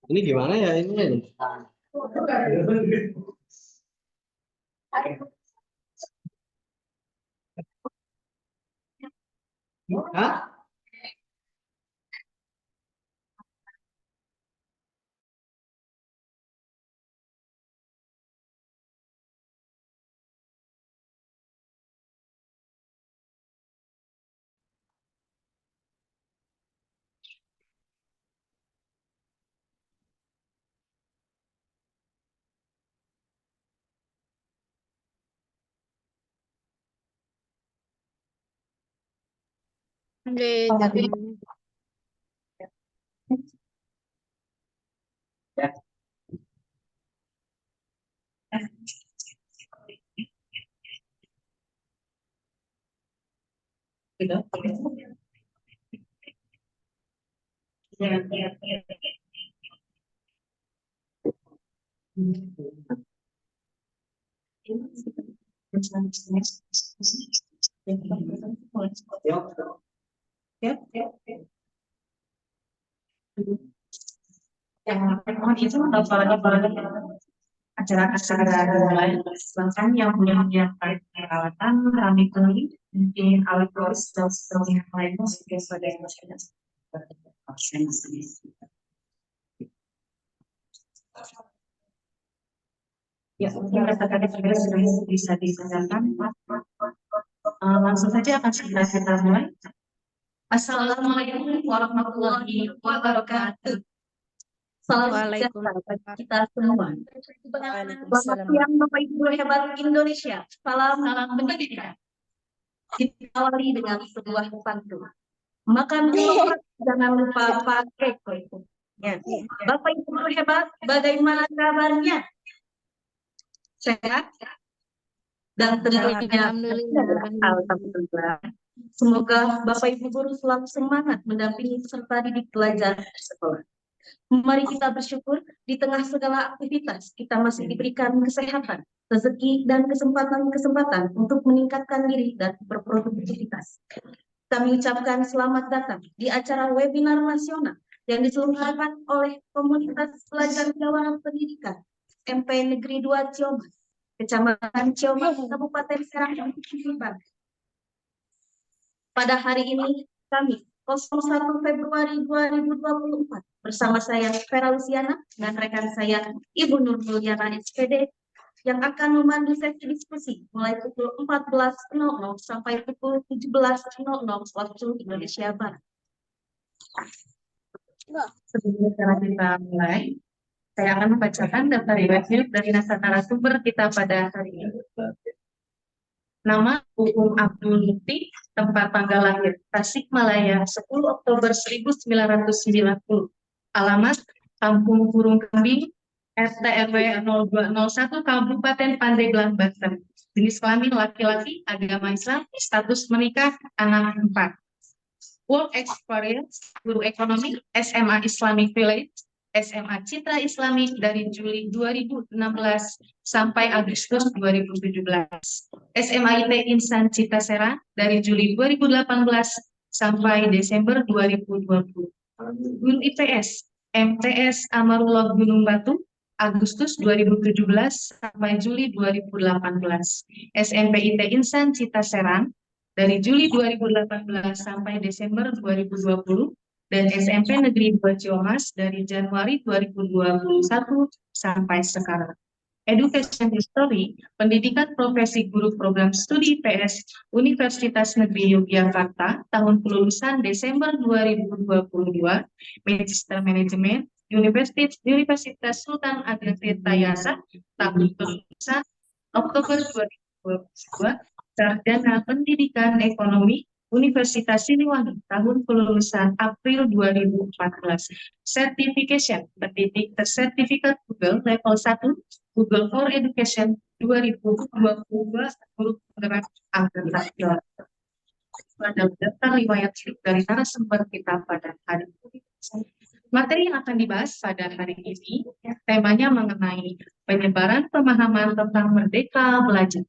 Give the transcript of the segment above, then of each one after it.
Ini gimana ya ini? Hah? Oke, jadi yang itu acara-acara dimulai bahkan yang punya perawatan rame kali mungkin alat tulis dan sebagainya lainnya sebagai masyarakat. Ya, mungkin kata-kata kita sudah bisa disampaikan. Langsung saja akan kita mulai. Assalamualaikum warahmatullahi wabarakatuh. Salam sejahtera bagi kita semua. Selamat siang Bapak Ibu hebat Indonesia. Salam pendidikan. Kita awali dengan sebuah pantun. Makan dulu, jangan lupa pakai kue. Ya. Bapak Ibu hebat, bagaimana kabarnya? Sehat? Dan tentunya alhamdulillah. Semoga Bapak Ibu guru selalu semangat mendampingi peserta didik pelajar di sekolah. Mari kita bersyukur di tengah segala aktivitas kita masih diberikan kesehatan, rezeki, dan kesempatan untuk meningkatkan diri dan berproduktivitas. Kami ucapkan selamat datang di acara webinar nasional yang diselenggarakan oleh Komunitas Pelajar Jawara Pendidikan SMP Negeri 2 Ciamas, Kecamatan Ciamas, Kabupaten Serang, Banten. Pada hari ini kami 01 Februari 2024 bersama saya Vera Luciana dan rekan saya Ibu Nur Mulyana SPD yang akan memandu sesi diskusi mulai pukul 14.00 sampai pukul 17.00 waktu Indonesia Barat. Sebelum kita mulai, saya akan membacakan daftar riwayat dari narasumber kita pada hari ini. Nama Uum Abdul Mukti, tempat tanggal lahir Tasikmalaya 10 Oktober 1990. Alamat Kampung Burung Kambing, RT RW 0201 Kabupaten Pandeglang, Banten. Jenis kelamin laki-laki, agama Islam, status menikah, anak 4. Work experience, guru ekonomi, SMA Islamic Village, SMA Citra Islami dari Juli 2016 sampai Agustus 2017. SMA IT Insan Cita Serang dari Juli 2018 sampai Desember 2020. Guru IPS MTS Amarullah Gunung Batu Agustus 2017 sampai Juli 2018. SMP IT Insan Cita Serang dari Juli 2018 sampai Desember 2020. Dan SMP Negeri 2 Ciamas dari Januari 2021 sampai sekarang. Education History, pendidikan profesi guru program studi PS Universitas Negeri Yogyakarta, tahun kelulusan Desember 2022, Magister Manajemen, Universitas Sultan Ageng Tayasa, tahun kelulusan Oktober 2022, Sarjana Pendidikan Ekonomi, Universitas Siliwangi, tahun kelulusan April 2014. Certification, pendidik tersertifikat Google level 1, Google for Education 2022, guru penggerak angkatan. pada daftar riwayat hidup dari narasumber kita pada hari ini. Materi yang akan dibahas pada hari ini, temanya mengenai penyebaran pemahaman tentang Merdeka Belajar.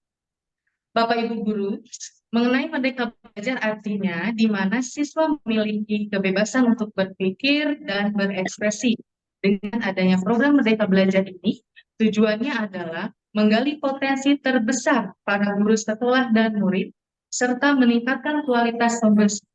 Bapak Ibu Guru, mengenai Merdeka Belajar artinya di mana siswa memiliki kebebasan untuk berpikir dan berekspresi. Dengan adanya program Merdeka Belajar ini, tujuannya adalah menggali potensi terbesar para guru sekolah dan murid, serta meningkatkan kualitas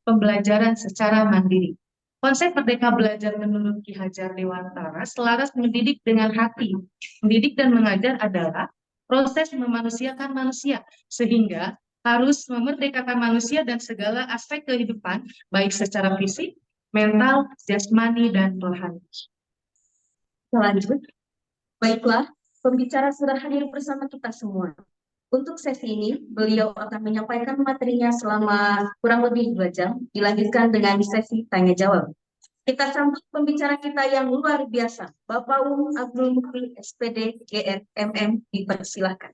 pembelajaran secara mandiri. Konsep Merdeka Belajar menurut Ki Hajar Dewantara selaras mendidik dengan hati. Mendidik dan mengajar adalah proses memanusiakan manusia, sehingga harus memerdekakan manusia dan segala aspek kehidupan, baik secara fisik, mental, jasmani, dan rohani. Selanjutnya, baiklah, pembicara sudah hadir bersama kita semua. Untuk sesi ini, beliau akan menyampaikan materinya selama kurang lebih 2 jam, dilanjutkan dengan sesi tanya-jawab. Kita sambut pembicara kita yang luar biasa, Bapak Abdul Mukti, SPD, GR, MM, dipersilahkan.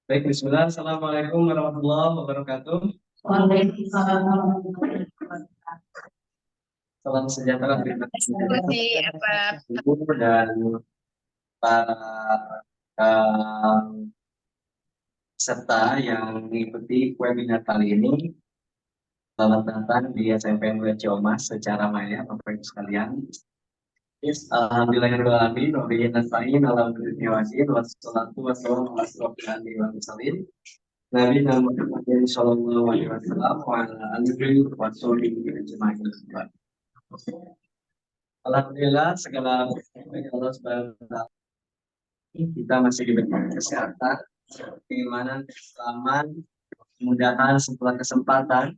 Baik, bismillah. Assalamualaikum warahmatullahi wabarakatuh. Salam sejahtera terima kasih Ibu dan para peserta yang mengikuti webinar kali ini. Selamat datang di SMP Negeri Ciamas secara maya, Bapak Ibu sekalian. Alhamdulillahirrahmanirrahim. Wabillahi nasta'in ala wajib wassalatu wassalamu ala asyrofil mursalin. Nabi Muhammad sallallahu alaihi wasallam wa ala alihi wa sahbihi ajma'in. Alhamdulillah segala bagi Allah Subhanahu wa taala. Kita masih diberikan kesehatan, keimanan, keselamatan, kemudahan setelah kesempatan.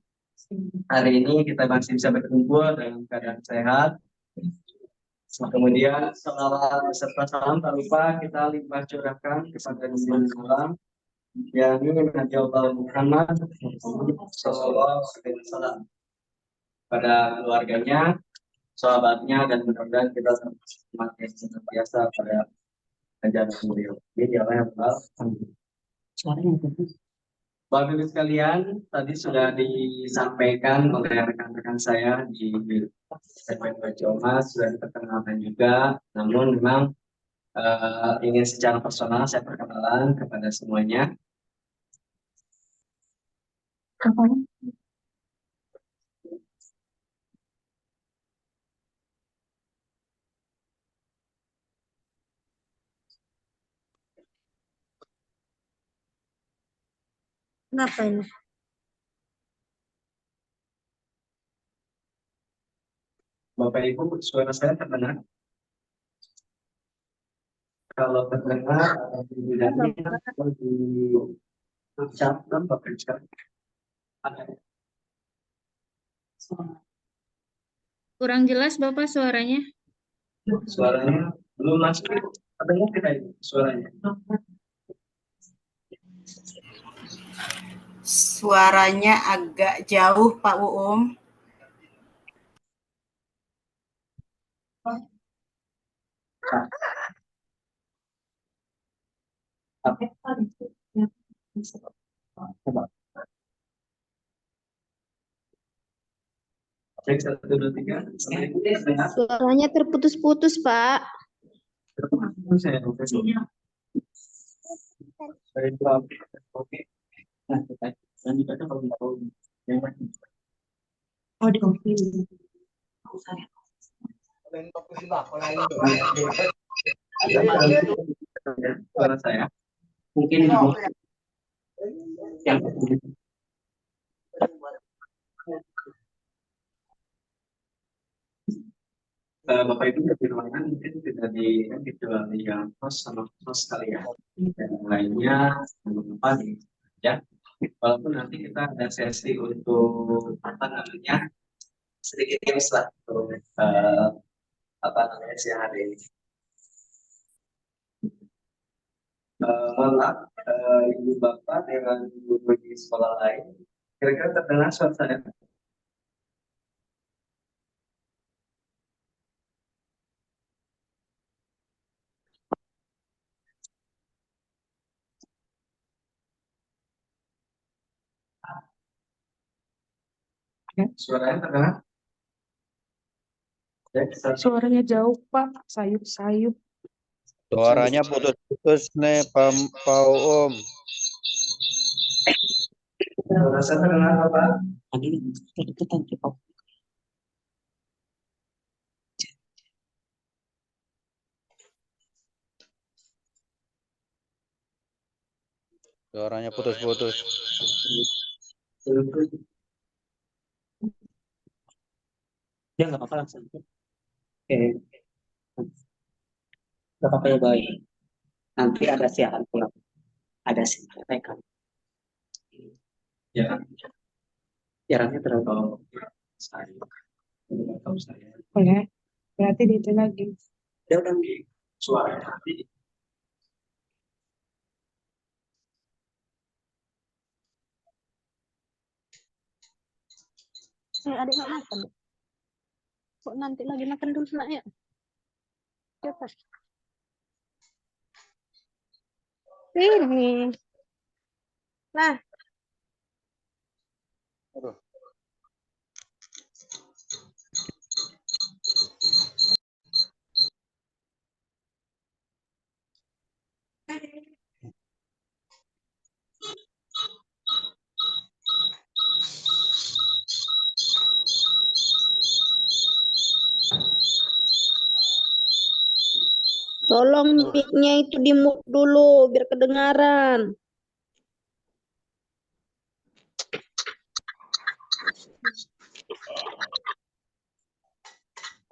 Hari ini kita masih bisa berkumpul dalam keadaan sehat. Kemudian salawat beserta salam tak lupa kita limpah curahkan kepada Nabi Muhammad yakni Nabi Allah Muhammad sallallahu alaihi wasallam, pada keluarganya, sahabatnya, dan mudah-mudahan kita semakin senantiasa pada ajaran beliau. Ini adalah yang Bapak Ibu sekalian, tadi sudah disampaikan oleh rekan-rekan saya di SMP Ciamas, sudah diperkenalkan juga. Namun memang ingin secara personal saya perkenalan kepada semuanya. Ngapain? Bapak Ibu, suara saya terdengar? Kalau terdengar atau tidaknya atau di ucapkan Bapak Ibu. Ada. Kurang jelas Bapak suaranya. Suaranya belum masuk. Terdengar tidak itu suaranya? Suaranya agak jauh, Pak Uum. Coba. Cek 1, 2, 3. Dengar? Suaranya terputus-putus, Pak. Terputus saya. Baik, Pak. Oke. Nah, kita lanjutkan kalau nggak tahu yang mana. Oh, di kopi. Suara saya mungkin yang Bapak Ibu di ruangan mungkin tidak dijual di kos sama kos sekalian dan lainnya apa nih ya, walaupun nanti kita ada sesi untuk apa namanya sedikit tips lah untuk apa namanya siang hari ini. Mohon maaf, Ibu Bapak dengan guru di sekolah lain, kira-kira terdengar suara saya? Suaranya terdengar? Suaranya jauh, Pak. Sayup-sayup. Suaranya putus-putus nih, Pak Om. Suara saya terdengar Bapak? Suaranya putus-putus. Ya nggak apa-apa langsung. Oke, nggak apa-apa ya baik. Nanti ada siaran pulang, ada siaran. Ya, siarannya terlalu saya. Tahu saya. Oke. Berarti di itu lagi. Dia udah di suara nanti. Adik nggak makan. Kok nanti lagi makan dulu nak ya? Siapa? Ini. Nah. Aduh. Tolong mic-nya itu di-mute dulu biar kedengaran.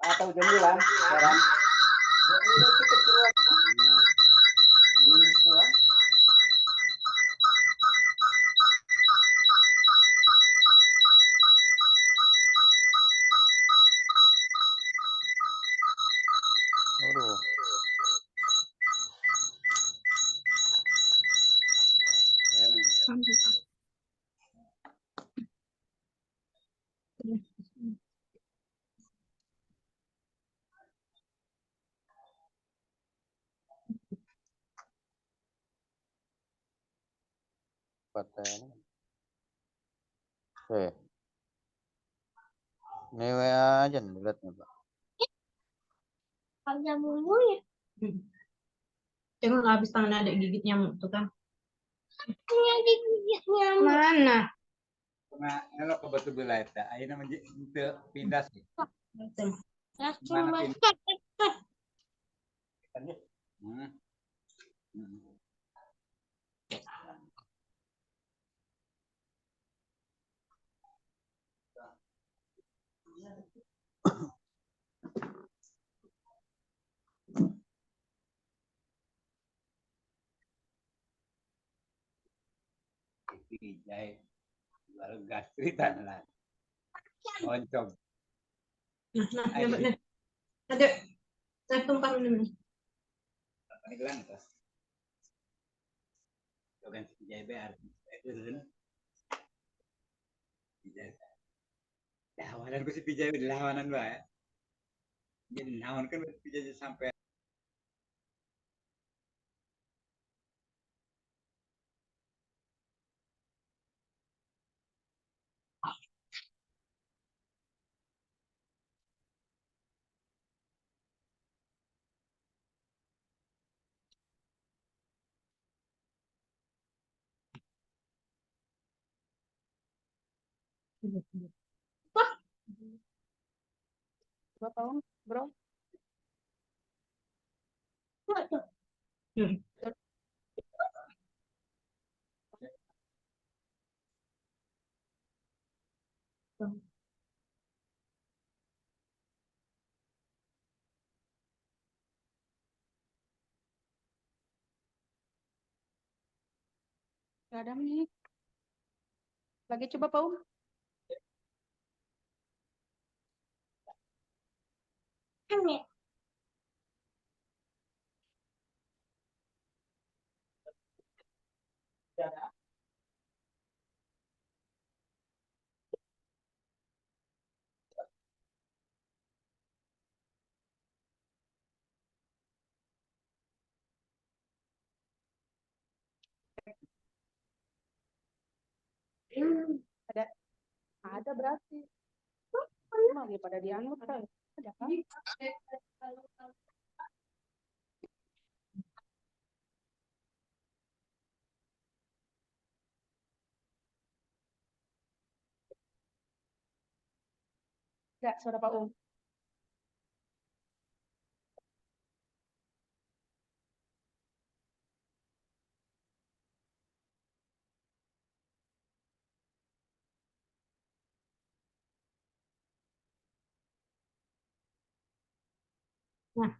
Atau jamilan sekarang. Aduh. Patah. Ini WA aja nih lihatnya, Pak. Aja mulu ya. Jangan habis tangan ada gigit nyamuk tuh kan. Mana? Nah, kalau ke batu belata, akhirnya pindah sih. Mana pindah? Hmm. pijai baru gastritan lah oncom Ada tumpang ini. ini bilang tuh kan pijai bear turun pijai lawanan ku si pijai lawanan bae jadi naon kan pijai sampai Berapa tahun, bro? Gak ada nih. Lagi coba, Pak Um. Ada, ada berarti. Emang dia pada dianut kan? Ada kan? Enggak, suara Pak Um. Nah.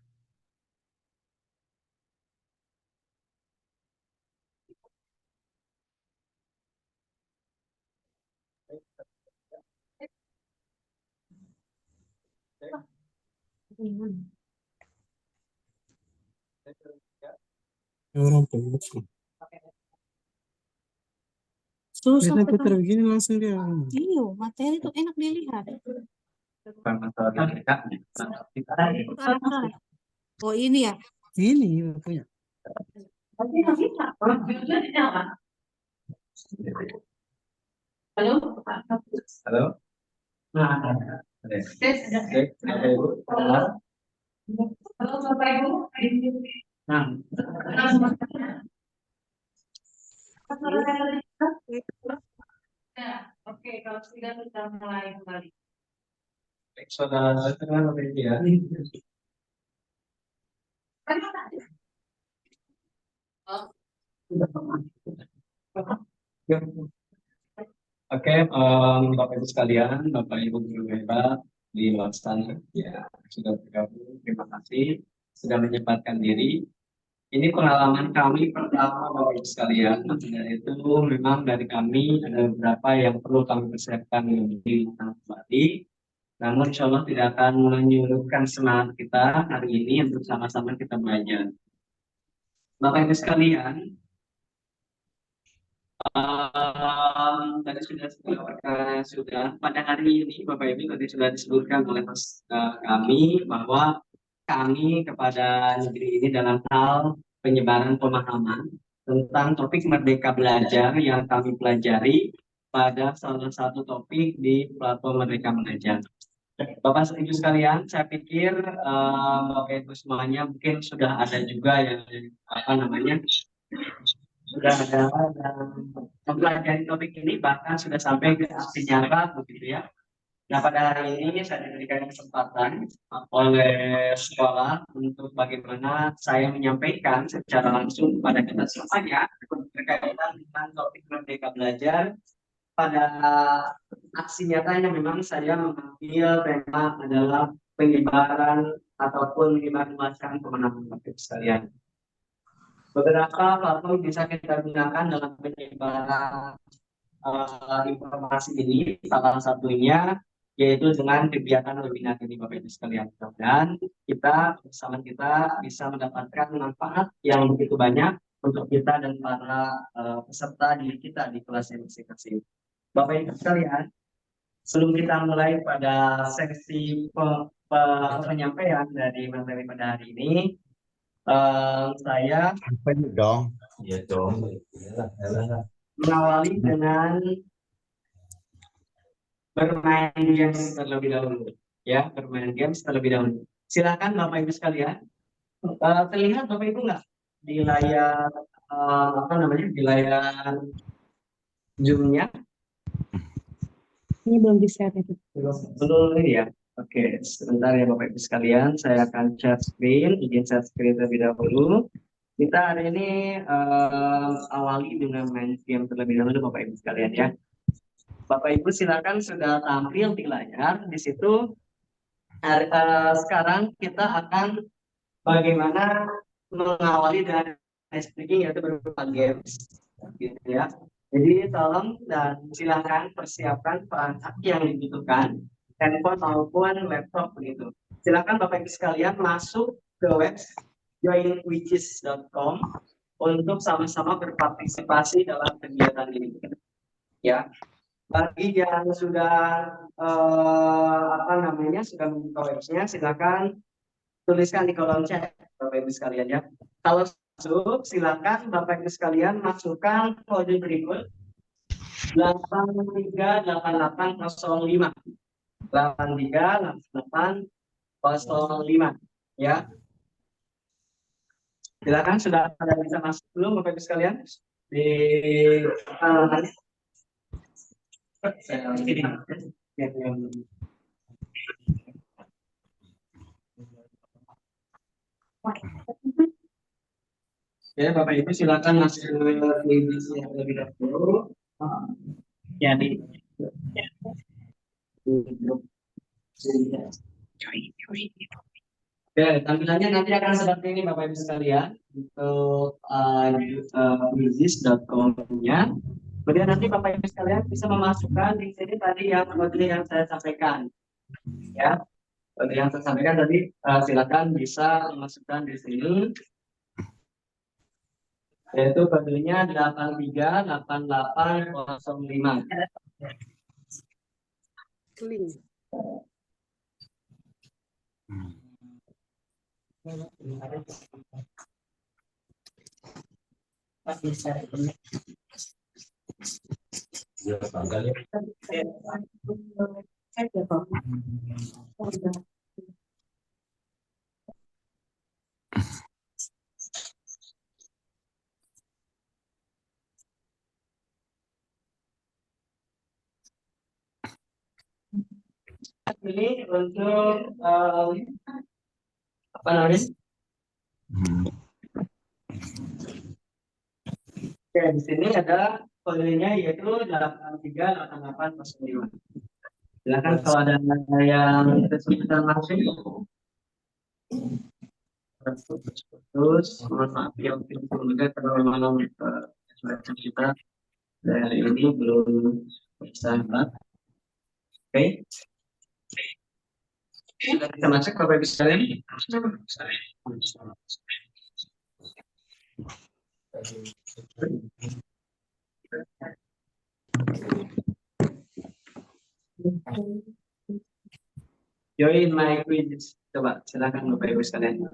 Orang pengurus. Susah Biasanya putar begini langsung dia. Iya, materi itu enak dilihat. Bukan masalah Oh ini ya. ini punya. Halo. Halo. Nah, Halo Bapak Ibu. Nah, Oke, kalau sudah kita mulai kembali. saudara kan ya. Oke, Bapak Ibu sekalian, Bapak Ibu guru hebat di luar sana, ya sudah bergabung. Terima kasih sudah menyempatkan diri. Ini pengalaman kami pertama Bapak Ibu sekalian, yaitu memang dari kami ada beberapa yang perlu kami persiapkan di kembali. Namun insya Allah tidak akan menyurutkan semangat kita hari ini untuk sama-sama kita belajar. Bapak Ibu sekalian, tadi sudah pada hari ini Bapak Ibu tadi sudah disebutkan oleh kami bahwa kami kepada negeri ini dalam hal penyebaran pemahaman tentang topik Merdeka Belajar yang kami pelajari pada salah satu topik di platform Merdeka Mengajar. Bapak Ibu sekalian, saya pikir Bapak Ibu semuanya mungkin sudah ada juga yang sudah ada yang mempelajari topik ini, bahkan sudah sampai ke aksi nyata begitu ya. Nah, pada hari ini saya diberikan kesempatan oleh sekolah untuk bagaimana saya menyampaikan secara langsung kepada kita semuanya berkaitan dengan topik Merdeka Belajar. Pada aksi nyatanya memang saya mengambil tema adalah penyebaran ataupun menyebarluaskan pemahaman Bapak Ibu sekalian. Beberapa platform bisa kita gunakan dalam penyebaran informasi ini, salah satunya yaitu dengan kegiatan webinar ini Bapak Ibu sekalian. Dan kita bisa mendapatkan manfaat yang begitu banyak untuk kita dan para peserta didik kita di kelas yang masing-masing. Bapak Ibu sekalian, sebelum kita mulai pada sesi penyampaian dari materi pada hari ini, saya dong. mengawali dengan bermain games terlebih dahulu. Ya, bermain games terlebih dahulu. Silakan Bapak Ibu sekalian. Terlihat Bapak Ibu nggak di layar di layar Zoom-nya? Ini belum di-share itu. Belum ini ya. Oke, sebentar ya Bapak Ibu sekalian, saya akan share screen, izin share screen terlebih dahulu. Kita hari ini awali dengan main game terlebih dahulu Bapak Ibu sekalian ya. Bapak Ibu silakan sudah tampil di layar. Di situ sekarang kita akan bagaimana mengawali dengan speaking, yaitu berupa games, gitu ya. Jadi tolong dan silakan persiapkan perangkat yang dibutuhkan, handphone maupun laptop begitu. Silakan Bapak Ibu sekalian masuk ke website joinwidgets.com untuk sama-sama berpartisipasi dalam kegiatan ini. Ya, bagi yang sudah sudah membuka website, silakan tuliskan di kolom chat Bapak Ibu sekalian ya. Kalau masuk, silakan Bapak Ibu sekalian masukkan kode berikut 838805 838805 ya. Silakan, sudah pada bisa masuk belum Bapak Ibu sekalian di ya, Bapak Ibu silakan masuk ke playlist yang lebih dahulu. Ya di grup. Oke, tampilannya nanti akan seperti ini Bapak Ibu sekalian untuk widgets.com-nya. Kemudian nanti Bapak Ibu sekalian bisa memasukkan di sini tadi kode yang saya sampaikan. Ya, kode yang saya sampaikan tadi silakan bisa memasukkan di sini. Yaitu kodenya 838805. Link. Ini untuk apa namanya? Oke, di sini ada kodenya yaitu 838805. Silakan kalau ada yang kesulitan masuk. Terus, mohon maaf ya mungkin juga karena memang kita dari ini belum bisa. Oke. Sudah bisa masuk Bapak Ibu sekalian? Join my quiz. Coba silakan Bapak Ibu sekalian.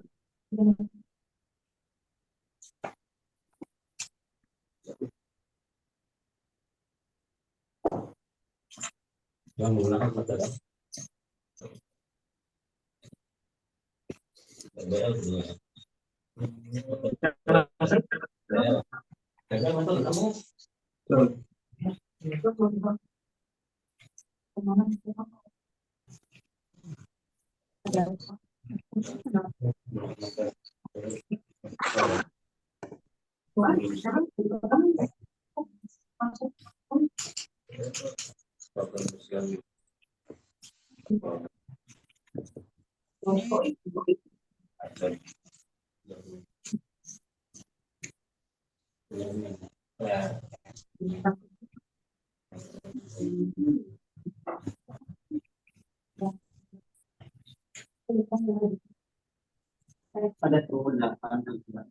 Ada 28 juga.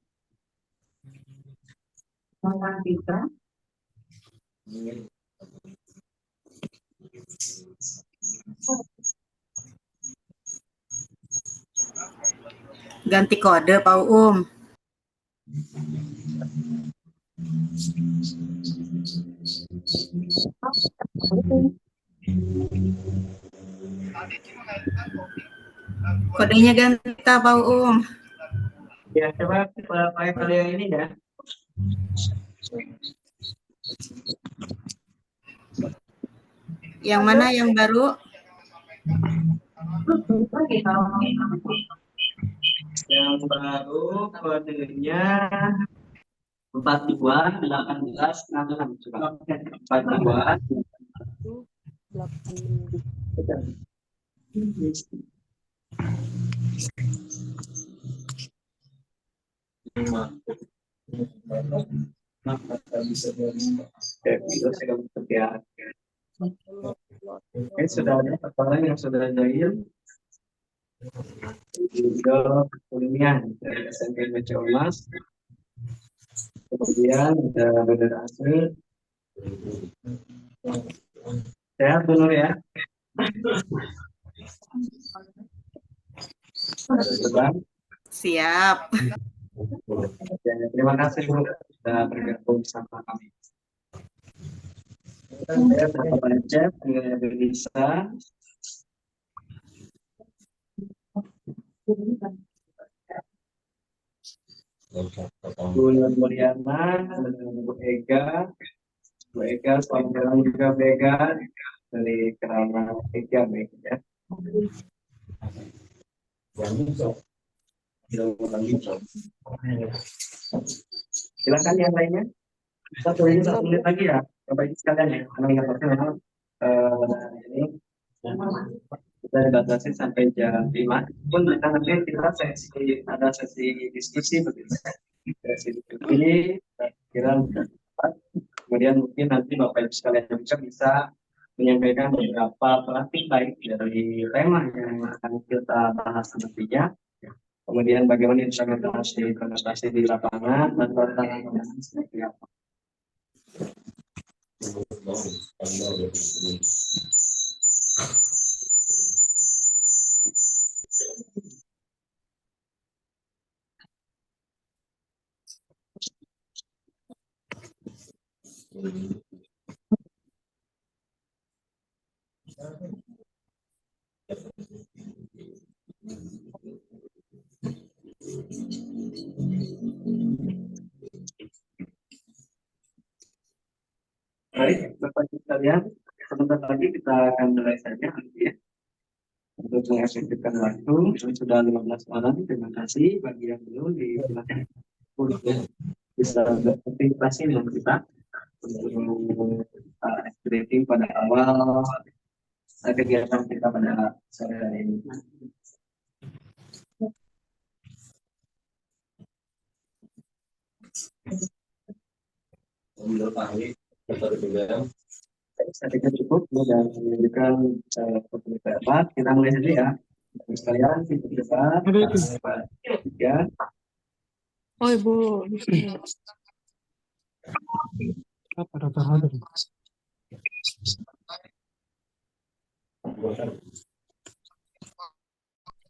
Ganti kode Pak Uum. Kodenya ganti Pak Uum. Ya, coba kita pakai kode yang ini ya. Yang mana yang baru? Yang baru kodenya 42.18.66. Coba 42. 8. Oke, itu sudah masuk ya. Oke, sudah ada persoalan yang sudah jahil. Juga kuliah dari SMP Meja Emas. Kemudian ada benar asli. Sehat dulu ya. Sudah. Siap. Ya, terima kasih Bu sudah bergabung bersama kami. Saya Bapak Bancet dengan Indonesia. Bu Nur Mulyana, Bu Ega, selamat malam juga Bu Ega dari Keramat Ega ya. Silakan yang lainnya. Satu menit lagi ya, Bapak Ibu sekalian ya. Karena ingat waktu memang ini kita dibatasi sampai jam 5. Pun nanti kita ada sesi diskusi begitu. Sesi diskusi, kira kemudian mungkin nanti Bapak Ibu sekalian juga bisa menyampaikan beberapa praktik baik dari tema yang akan kita bahas nantinya. Kemudian bagaimana implementasi di lapangan dan tantangan seperti apa. Baik, Bapak Ibu sekalian, sebentar lagi kita akan mulai saja nanti ya. Untuk mengefektifkan waktu, sudah 15 malam. Terima kasih bagi yang belum dilakukan untuk bisa beraktivitas dengan kita untuk activity pada awal kegiatan kita pada sore hari ini. Saya pikir cukup dan menunjukkan debat. Kita mulai saja ya. Bapak sekalian, kita debat. Ya. Oh, Ibu.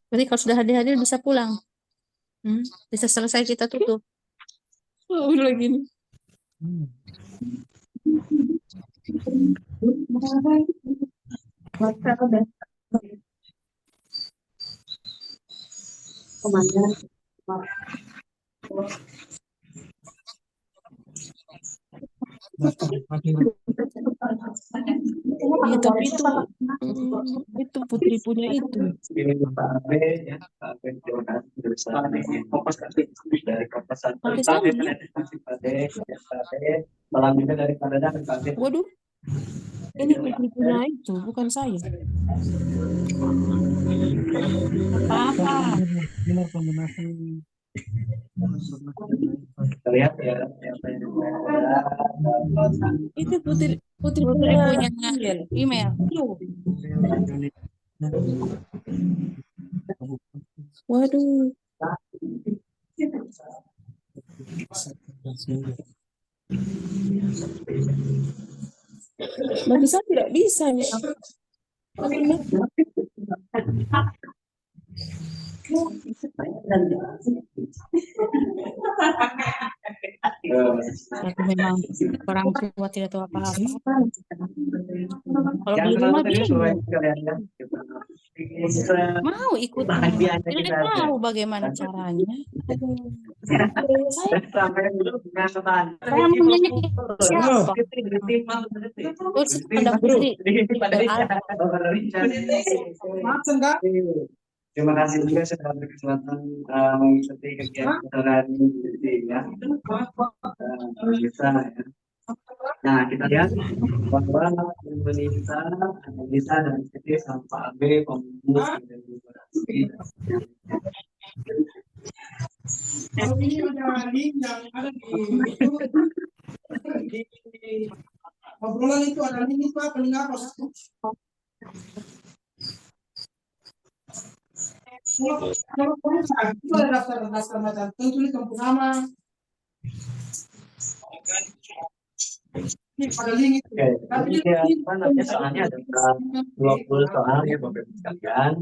Berarti kalau sudah hadir-hadir bisa pulang. Bisa selesai kita tutup. Oh, udah gini. Ya, tapi itu Putri punya itu. Ini Pak Abe ya, Pak Abe terima kasih berusaha fokus dari Kompas Satu. Pak Abe terima kasih Pak Abe, malam juga dari Kanada Pak Abe. Waduh, ini Putri punya itu, bukan saya. Apa-apa. Kita lihat ya, Itu Putri Putri punya email. Waduh. Bagi saya tidak bisa ya. Tapi memang orang tua tidak tahu apa-apa. Kalau di rumah bingung. Mau ikut, tidak tahu bagaimana caranya. Saya menyanyi siapa? Oh, pada Putri. Terima kasih juga sudah berkesempatan mengikuti kegiatan hari ini ya. Bisa ya. Nah, kita lihat bahwa Indonesia analisa dan kritis sampah AB komunitas dan demokrasi. Ini ada link yang ada di obrolan itu ada link itu apa link apa? Kalau itu ada daftar macam tulis kampung nama. Ada link itu. Soalnya ada 20 soal ya Bapak Ibu sekalian.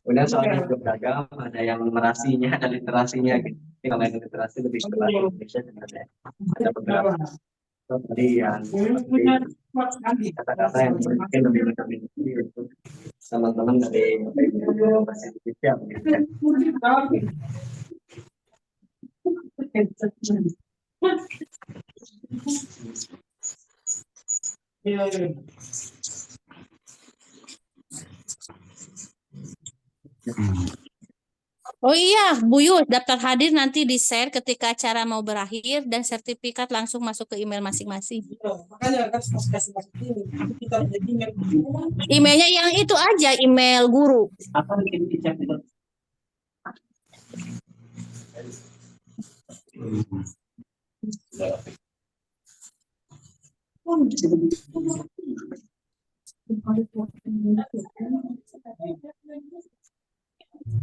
Kemudian soalnya juga beragam, ada yang numerasinya, ada literasinya gitu. Kalau yang literasi lebih ke bahasa Indonesia sebenarnya. Ada beberapa tadi yang kata-kata yang mungkin lebih untuk teman-teman dari bahasa Indonesia. Oh iya, Bu Yu, daftar hadir nanti di-share ketika acara mau berakhir dan sertifikat langsung masuk ke email masing-masing. Makanya kan kasih ini. Kita punya email. Emailnya yang itu aja, email guru. Apa yang dicek itu?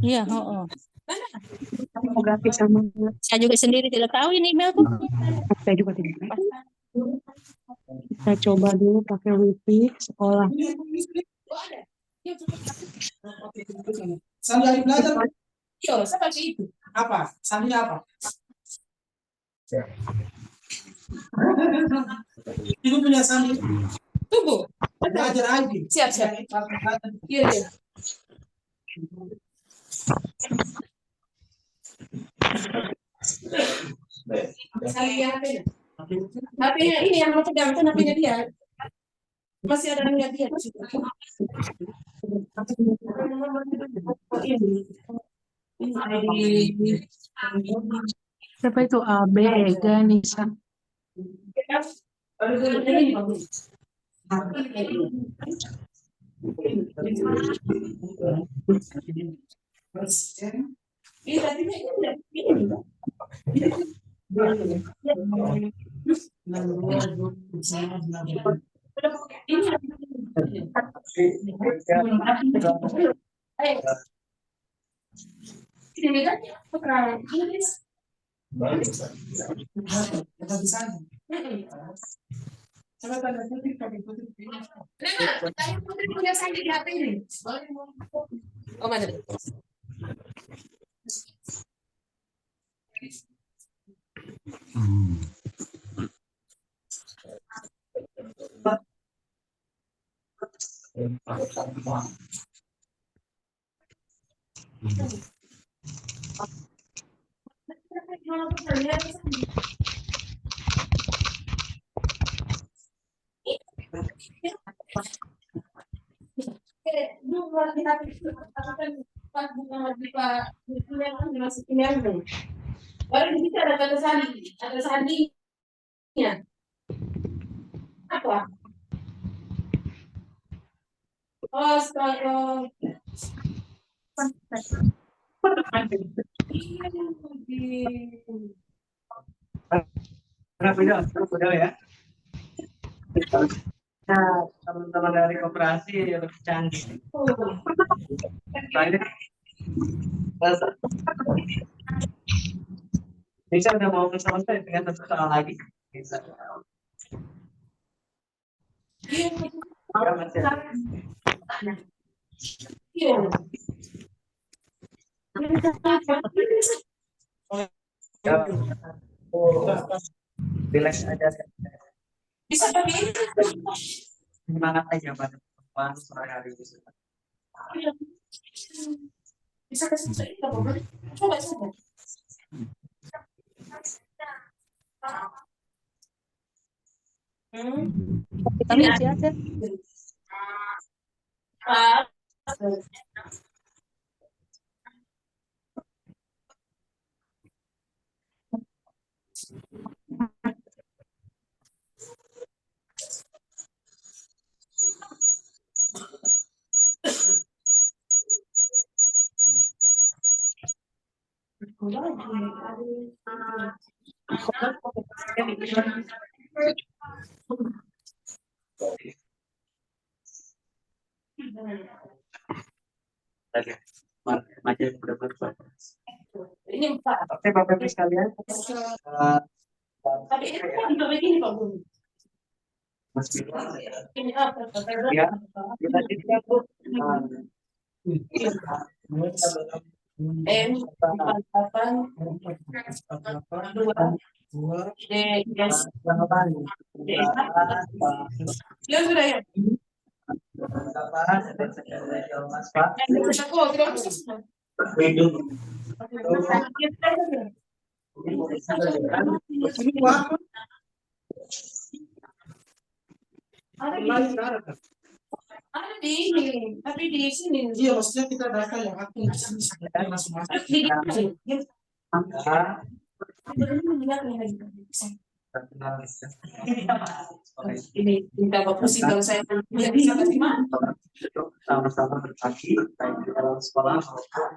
Iya, saya juga sendiri tidak tahu ini emailku. Saya juga tidak tahu. Kita coba dulu pakai wifi sekolah. Sandi hari belajar. Iya, saya pakai itu. Apa? Sandi apa? Ibu punya sandi. Tunggu. Belajar aja. Siap. Iya. HP-nya ini yang mau pegang kan HP-nya dia. Masih ada niat dia. Siapa itu AB Ega Nisa? Putri punya sandi di HP ini. Oh, mana? Baru di situ ada kata sandinya. Apa? Astaga. Udah ya. Nah, teman-teman dari koperasi lebih canggih. Banyak. Bisa udah mau selesai dengan satu soal lagi. Bisa. Ya, masih ada. Ya, relax aja. Bisa pakai Semangat aja pada pertemuan sore hari ini. bisa kasih kita boleh. Coba coba. Kita masih ada. Makin udah berbuat. Ini Pak. Oke, Bapak Ibu sekalian. Tapi ini kan juga begini Pak Guru. Mas Bima, Ini apa? ya, kita tidak tuh. M 48 2 D S ya sudah ya. Mas Pak. Aku tidak bisa. Ada di ini, tapi di sini. Iya, maksudnya kita data yang aktif masing-masing. Ini minta bagus kalau saya bisa kasih mana? Sama-sama berbagi baik di dalam sekolah maupun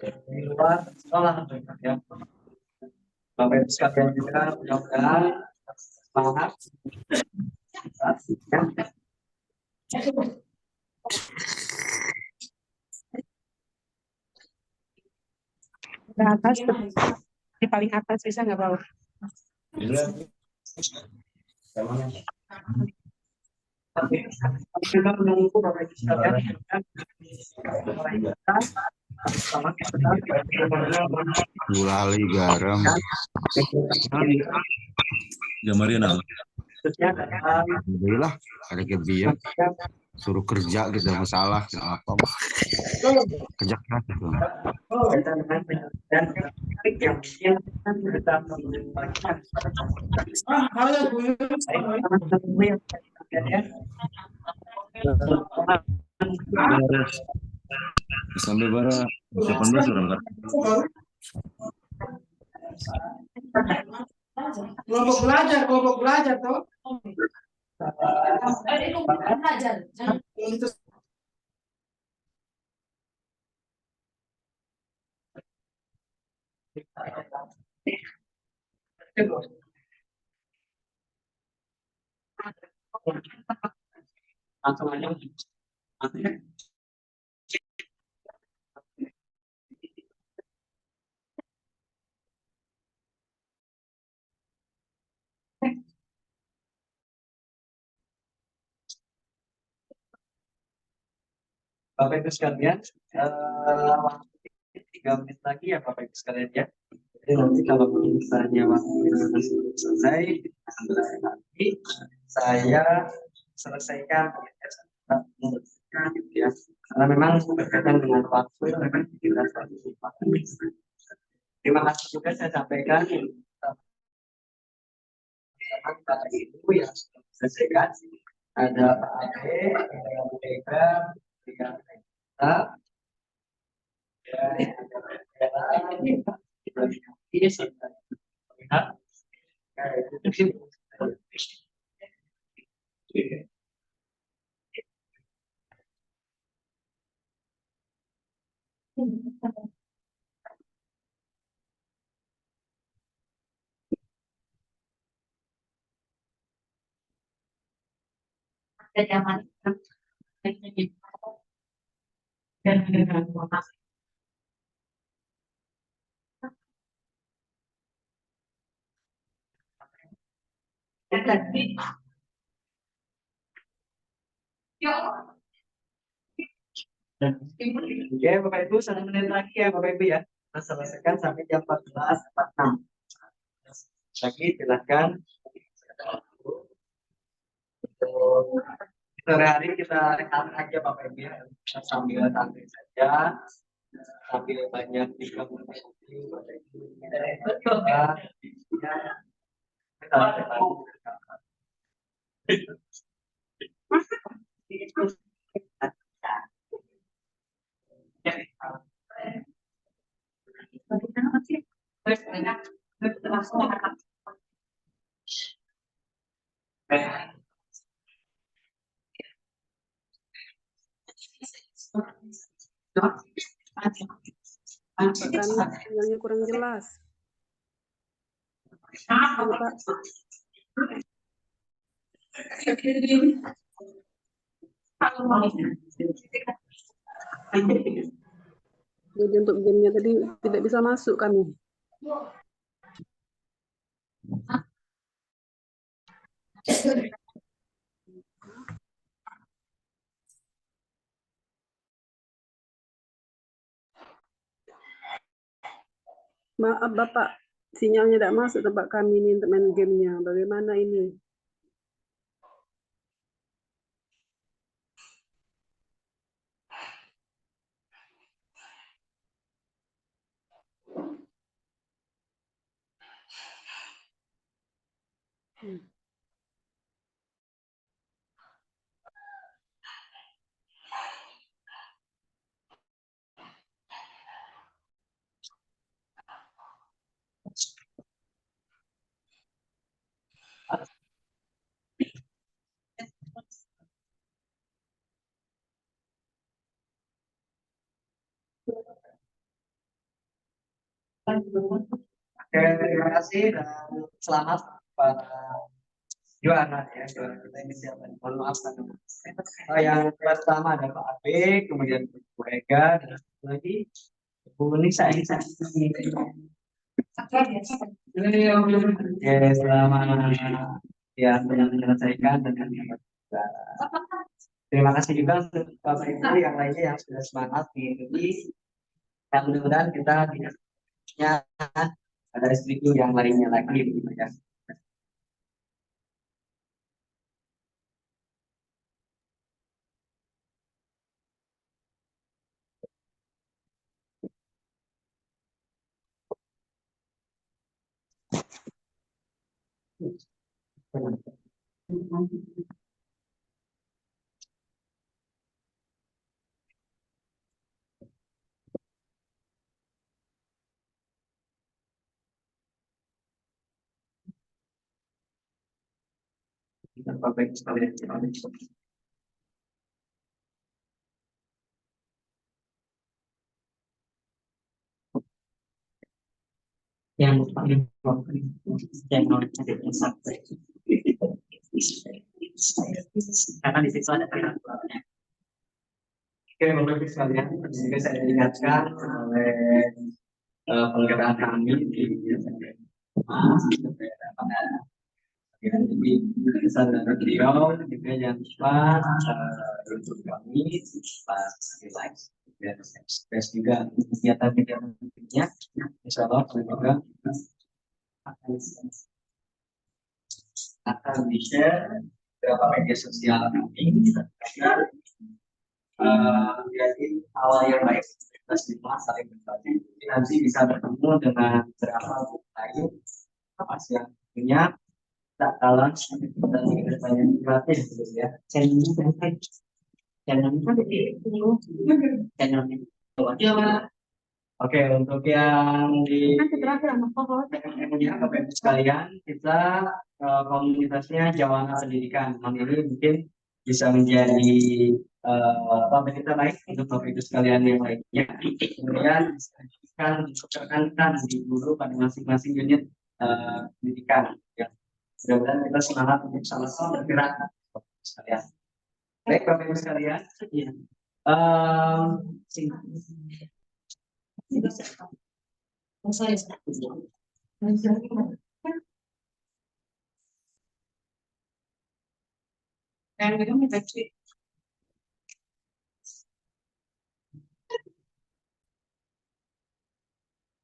di luar sekolah ya. Bapak Ibu sekalian juga mudah-mudahan semangat ya. Di atas, di paling atas bisa nggak bawah? Kita menunggu Bapak Ibu sekalian sama kita Gula ali garam. Jamarian Alhamdulillah ada kebiak suruh kerja gitu masalah apa kerja keras gitu. sampai bara 18 orang kan. Kelompok belajar toh. Itu bukan belajar. langsung aja. Bapak Ibu sekalian, waktu 3 menit lagi ya Bapak Ibu sekalian ya. Jadi nanti kalau misalnya waktu selesai, nanti saya selesaikan ya. Karena memang berkaitan dengan waktu, memang kita harus waktu. Terima kasih juga saya sampaikan pada ibu yang sudah selesaikan. Ada Pak Ade, ada Bu Eka, tiga kita, Oke, Bapak Ibu, 1 menit lagi ya Bapak Ibu ya. Kita selesaikan sampai jam 14.46. Lagi silakan. Sore hari kita rehat aja Bapak Ibu ya. Kita sambil santai saja, sambil banyak diskusi Bapak Ibu. Kami sinyalnya kurang jelas. Iya, Pak. Jadi untuk gamenya tadi tidak bisa masuk kami. Maaf Bapak, sinyalnya tidak masuk tempat kami ini untuk main gamenya. Bagaimana ini? Oke, terima kasih dan selamat para juara ya, juara kita ini siapa? Mohon maaf yang pertama ada Pak Abe, kemudian Bu Ega, dan satu lagi Bu Nisa. Oke, selamat ya telah menyelesaikan dengan terima kasih juga untuk Bapak Ibu yang lainnya yang sudah semangat mengikuti. Dan mudah-mudahan kita tidak ada review yang lainnya lagi begitu ya. Bapak Ibu sekalian, yang paling channel sampai karena di situ ada peraturannya. Oke, Bapak Ibu sekalian, juga saya diingatkan oleh penggerak kami di jadi kesadaran beliau juga jangan lupa untuk kami pas like dan subscribe juga kegiatan-kegiatan berikutnya. Insya Allah kami juga akan di-share beberapa media sosial kami jadi awal yang baik kita semua saling berbagi. Nanti bisa bertemu dengan beberapa lain apa sih yang punya tak kalah dan banyak gratis ya. Channelnya oke, untuk yang di kemudian Bapak Ibu sekalian, kita komunitasnya Jawana Pendidikan. Ini mungkin bisa menjadi apa kita baik untuk Bapak Ibu sekalian yang lainnya. Kemudian kan di guru pada masing-masing unit pendidikan. Ya. Mudah-mudahan kita semangat untuk sama-sama bergerak sekalian. Baik, Bapak Ibu sekalian. Ya.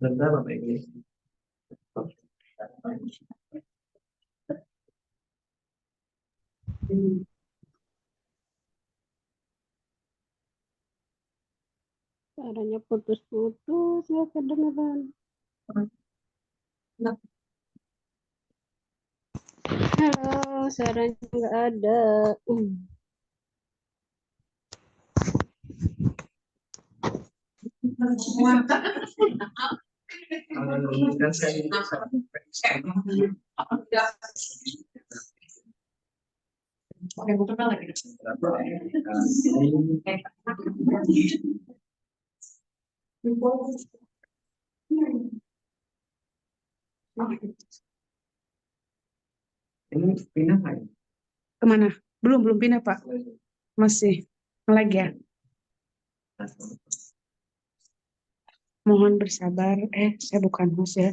Bentar, Bapak Ibu. Suaranya putus-putus ya kedengeran. Halo, suaranya nggak ada. Dan saya ini pindah Pak? Kemana? Belum pindah Pak. Masih lagi ya. Mohon bersabar. Saya bukan host ya.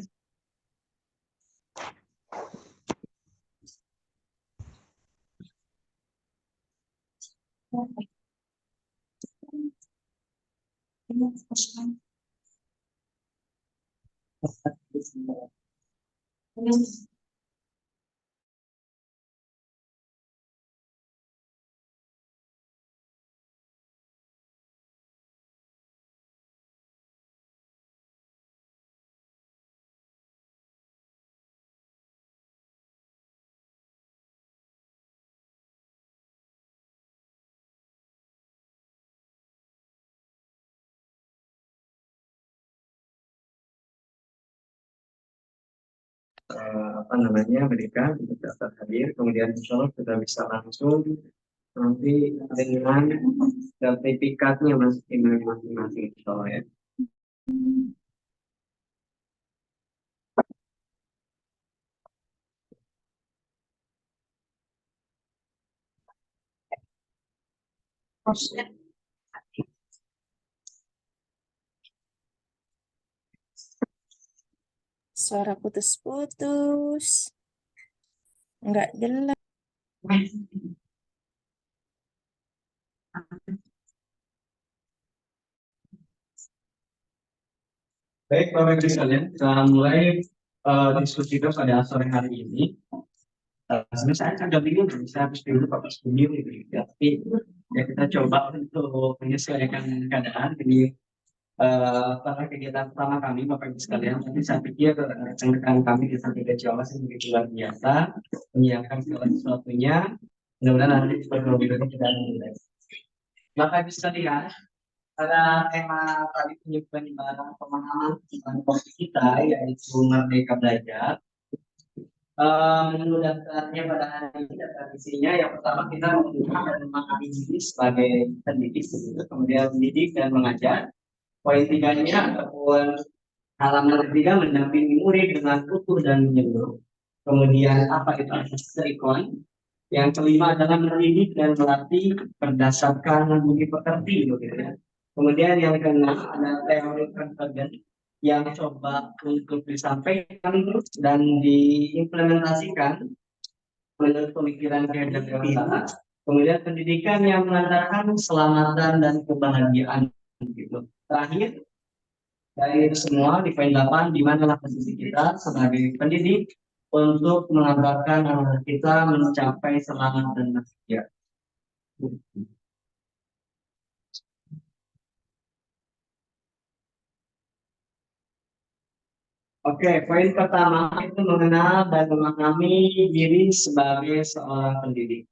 Apa namanya berikan untuk daftar hadir, kemudian insya Allah sudah bisa langsung nanti dengan sertifikatnya masing-masing insya Allah ya. Suara putus-putus. Enggak jelas. Baik, Bapak Ibu sekalian, kita mulai diskusi kita pada sore hari ini. Sebenarnya saya agak bingung, saya harus dulu Bapak sendiri gitu ya. Tapi ya kita coba untuk menyesuaikan keadaan. Jadi pada kegiatan pertama kami Bapak Ibu sekalian, tapi saya pikir rekan-rekan kami di Santiga Jawa sih begitu luar biasa menyiapkan segala sesuatunya. Mudah-mudahan nanti video kita mulai. Bapak Ibu sekalian, pada tema tadi penyimpangan pemahaman tentang topik kita yaitu Merdeka Belajar. Menu daftarnya pada hari ini daftar isinya yang pertama kita memahami diri sebagai pendidik, kemudian mendidik dan mengajar. Poin tiganya ataupun halaman ketiga mendampingi murid dengan utuh dan menyeluruh. Kemudian apa itu asas terikon? Yang kelima adalah mendidik dan melatih berdasarkan budi pekerti, gitu ya. Kemudian yang keenam ada teori konvergen yang coba untuk disampaikan dan diimplementasikan menurut pemikiran kehidupan dewasa. Kemudian pendidikan yang mengantarkan keselamatan dan kebahagiaan. Gitu. Terakhir dari itu semua di poin 8 di mana posisi kita sebagai pendidik untuk mengantarkan anak kita mencapai selamat dan bahagia. Oke, poin pertama itu mengenal dan memahami diri sebagai seorang pendidik.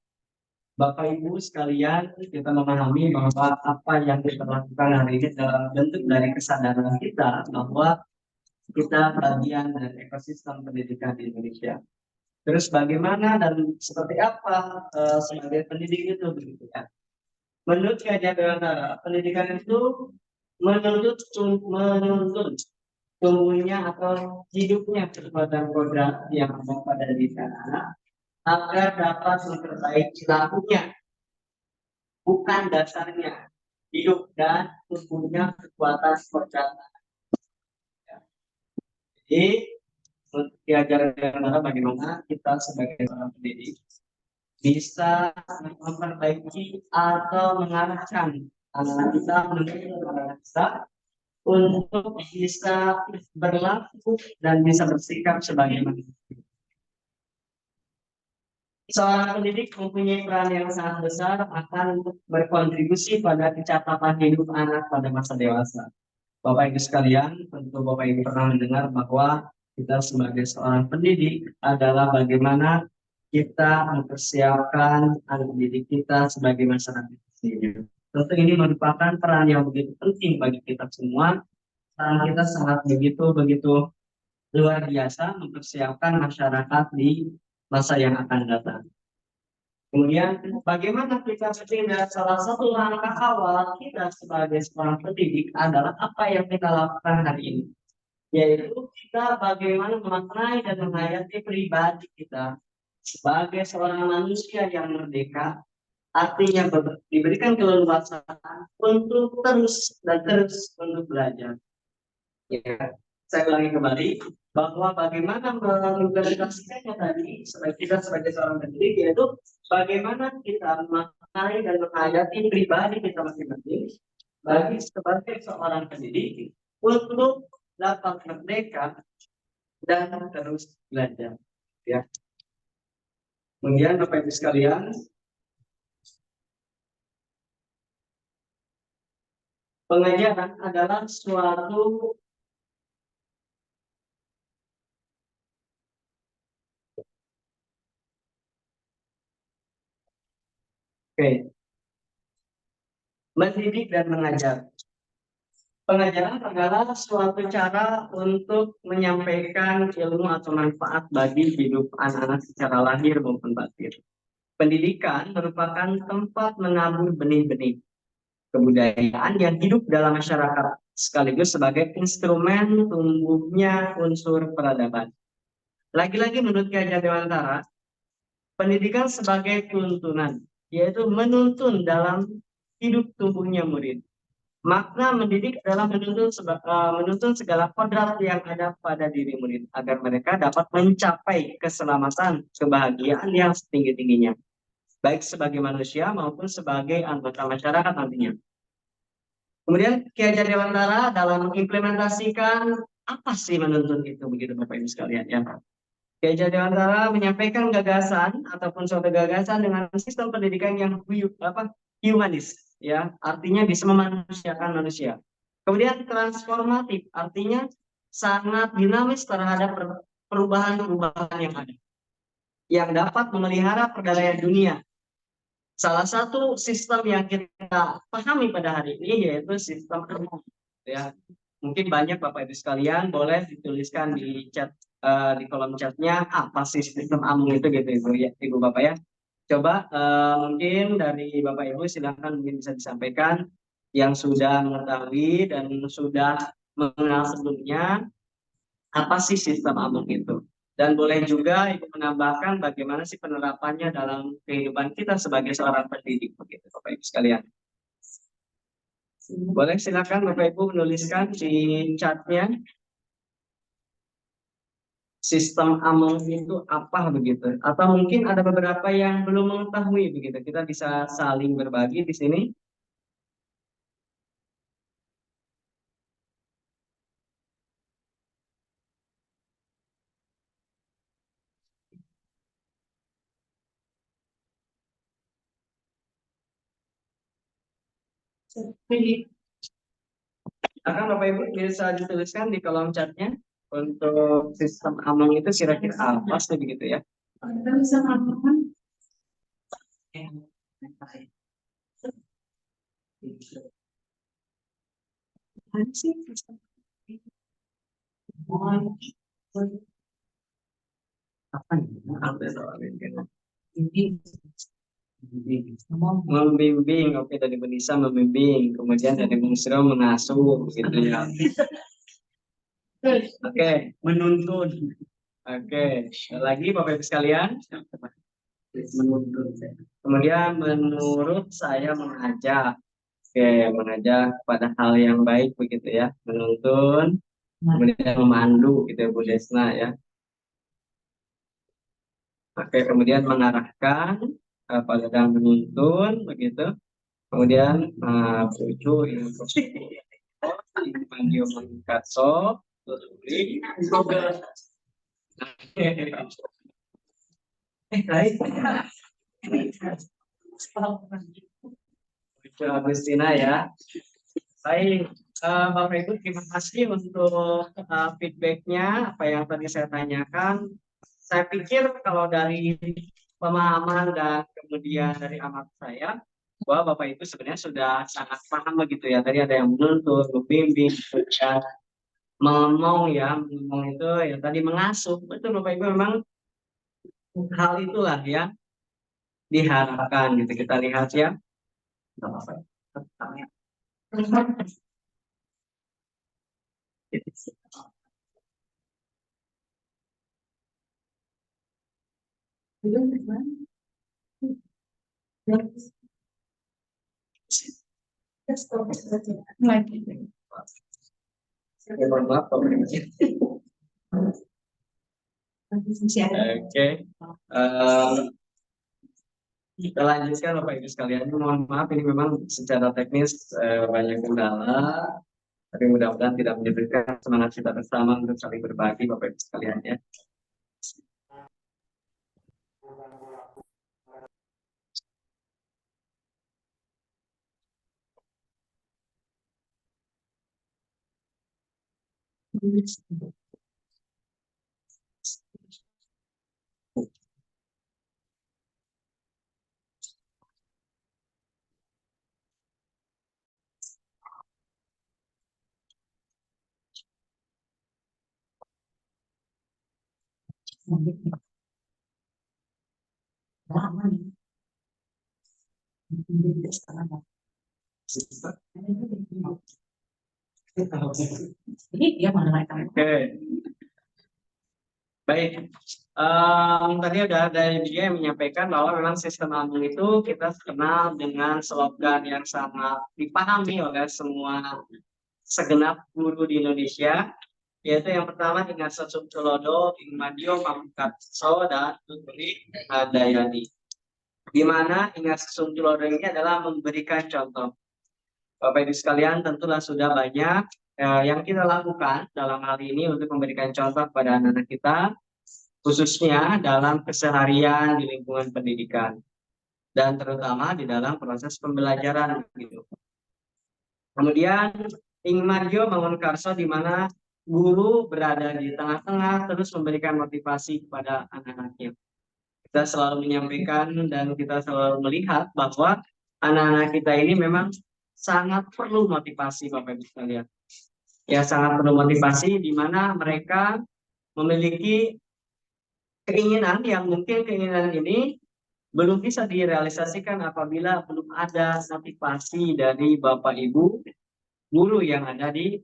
Bapak Ibu sekalian, kita memahami bahwa apa yang kita lakukan hari ini dalam bentuk dari kesadaran kita bahwa kita bagian dari ekosistem pendidikan di Indonesia. Terus bagaimana dan seperti apa sebagai pendidik itu begitu ya? Menurut Kajian Dewantara, pendidikan itu menuntut tumbuhnya atau hidupnya kekuatan kodrat yang ada pada diri anak agar dapat memperbaiki lakunya bukan dasarnya. Hidup dan mempunyai kekuatan perjalanan. Jadi, untuk diajarkan bagaimana kita sebagai seorang pendidik bisa memperbaiki atau mengarahkan anak kita untuk bisa berlaku dan bisa bersikap sebagai manusia. Seorang pendidik mempunyai peran yang sangat besar akan berkontribusi pada kecakapan hidup anak pada masa dewasa. Bapak Ibu sekalian, tentu Bapak Ibu pernah mendengar bahwa kita sebagai seorang pendidik adalah bagaimana kita mempersiapkan anak didik kita sebagai masyarakat sendiri. Tentu ini merupakan peran yang begitu penting bagi kita semua. Peran kita sangat begitu luar biasa mempersiapkan masyarakat di masa yang akan datang. Kemudian bagaimana kita bertindak? Salah satu langkah awal kita sebagai seorang pendidik adalah apa yang kita lakukan hari ini, yaitu kita bagaimana memaknai dan menghayati pribadi kita sebagai seorang manusia yang merdeka, artinya diberikan keleluasaan untuk terus untuk belajar. Ya, saya ulangi kembali bahwa bagaimana mengimplementasikannya tadi kita sebagai seorang pendidik, yaitu bagaimana kita memaknai dan menghayati pribadi kita masing-masing sebagai seorang pendidik untuk dapat merdeka dan terus belajar. Ya. Kemudian Bapak Ibu sekalian, pengajaran adalah suatu mendidik dan mengajar. Pengajaran adalah suatu cara untuk menyampaikan ilmu atau manfaat bagi hidup anak-anak secara lahir maupun batin. Pendidikan merupakan tempat menabur benih-benih kebudayaan yang hidup dalam masyarakat, sekaligus sebagai instrumen tumbuhnya unsur peradaban. Lagi-lagi menurut Ki Hajar Dewantara, pendidikan sebagai tuntunan, yaitu menuntun dalam hidup tumbuhnya murid. Makna mendidik adalah menuntun segala kodrat yang ada pada diri murid agar mereka dapat mencapai keselamatan, kebahagiaan yang setinggi-tingginya, baik sebagai manusia maupun sebagai anggota masyarakat nantinya. Kemudian Ki Hajar Dewantara dalam mengimplementasikan apa sih menuntun itu, begitu Bapak Ibu sekalian ya. Ki Hajar Dewantara menyampaikan gagasan ataupun suatu gagasan dengan sistem pendidikan yang humanis, ya, artinya bisa memanusiakan manusia. Kemudian transformatif, artinya sangat dinamis terhadap perubahan-perubahan yang ada, yang dapat memelihara perdamaian dunia. Salah satu sistem yang kita pahami pada hari ini yaitu sistem AMON. Ya, mungkin banyak Bapak Ibu sekalian boleh dituliskan di chat, di kolom chatnya apa sih sistem AMON itu gitu Ibu Bapak ya. Coba mungkin dari Bapak Ibu silakan mungkin bisa disampaikan yang sudah mengetahui dan sudah mengenal sebelumnya apa sih sistem AMON itu. Dan boleh juga Ibu menambahkan bagaimana sih penerapannya dalam kehidupan kita sebagai seorang pendidik begitu Bapak Ibu sekalian. Boleh silakan Bapak Ibu menuliskan di chatnya sistem AMON itu apa begitu, atau mungkin ada beberapa yang belum mengetahui begitu, kita bisa saling berbagi di sini. Akan Bapak Ibu bisa dituliskan di kolom chatnya untuk sistem AMON itu kira-kira apa sih begitu ya. Kita bisa melakukan membimbing, oke, dari Benisa membimbing, kemudian dari Musro mengasuh gitu ya. Oke, menuntun. Oke, lagi Bapak Ibu sekalian. Kemudian menurut saya mengajak. Oke, mengajak pada hal yang baik begitu ya, menuntun, kemudian memandu gitu ya Bu Desna ya. Oke, kemudian mengarahkan pada menuntun begitu. Kemudian tujuh Madio Mangkaso, Agustina ya. Baik, Bapak Ibu terima kasih untuk feedbacknya apa yang tadi saya tanyakan. Saya pikir kalau dari pemahaman dan kemudian dari amat saya bahwa Bapak Ibu sebenarnya sudah sangat paham begitu ya. Tadi ada yang menuntut, membimbing, ya, ngomong itu ya tadi mengasuh. Betul Bapak Ibu memang hal itulah yang diharapkan gitu. Kita lihat ya. Mohon maaf, Oke, kita lanjutkan Bapak Ibu sekalian. Mohon maaf ini memang secara teknis banyak kendala, tapi mudah-mudahan tidak menyebabkan semangat kita bersama untuk saling berbagi Bapak Ibu sekalian ya. Oke. Baik, tadi ada dia yang menyampaikan bahwa memang sistem lambung itu kita kenal dengan slogan yang sangat dipahami oleh semua segenap guru di Indonesia, yaitu yang pertama dengan Sesum Tulodo, Madio Mangkatso, dan Tuturi Dayani. Di mana Ingat Sesum Tulodo ini adalah memberikan contoh. Bapak Ibu sekalian, tentulah sudah banyak yang kita lakukan dalam hal ini untuk memberikan contoh kepada anak-anak kita, khususnya dalam keseharian di lingkungan pendidikan dan terutama di dalam proses pembelajaran gitu. Kemudian Ing Madio Mangunkarso di mana guru berada di tengah-tengah terus memberikan motivasi kepada anak-anaknya. Kita selalu menyampaikan dan kita selalu melihat bahwa anak-anak kita ini memang sangat perlu motivasi Bapak Ibu sekalian. Ya, sangat perlu motivasi di mana mereka memiliki keinginan yang mungkin keinginan ini belum bisa direalisasikan apabila belum ada motivasi dari Bapak Ibu guru yang ada di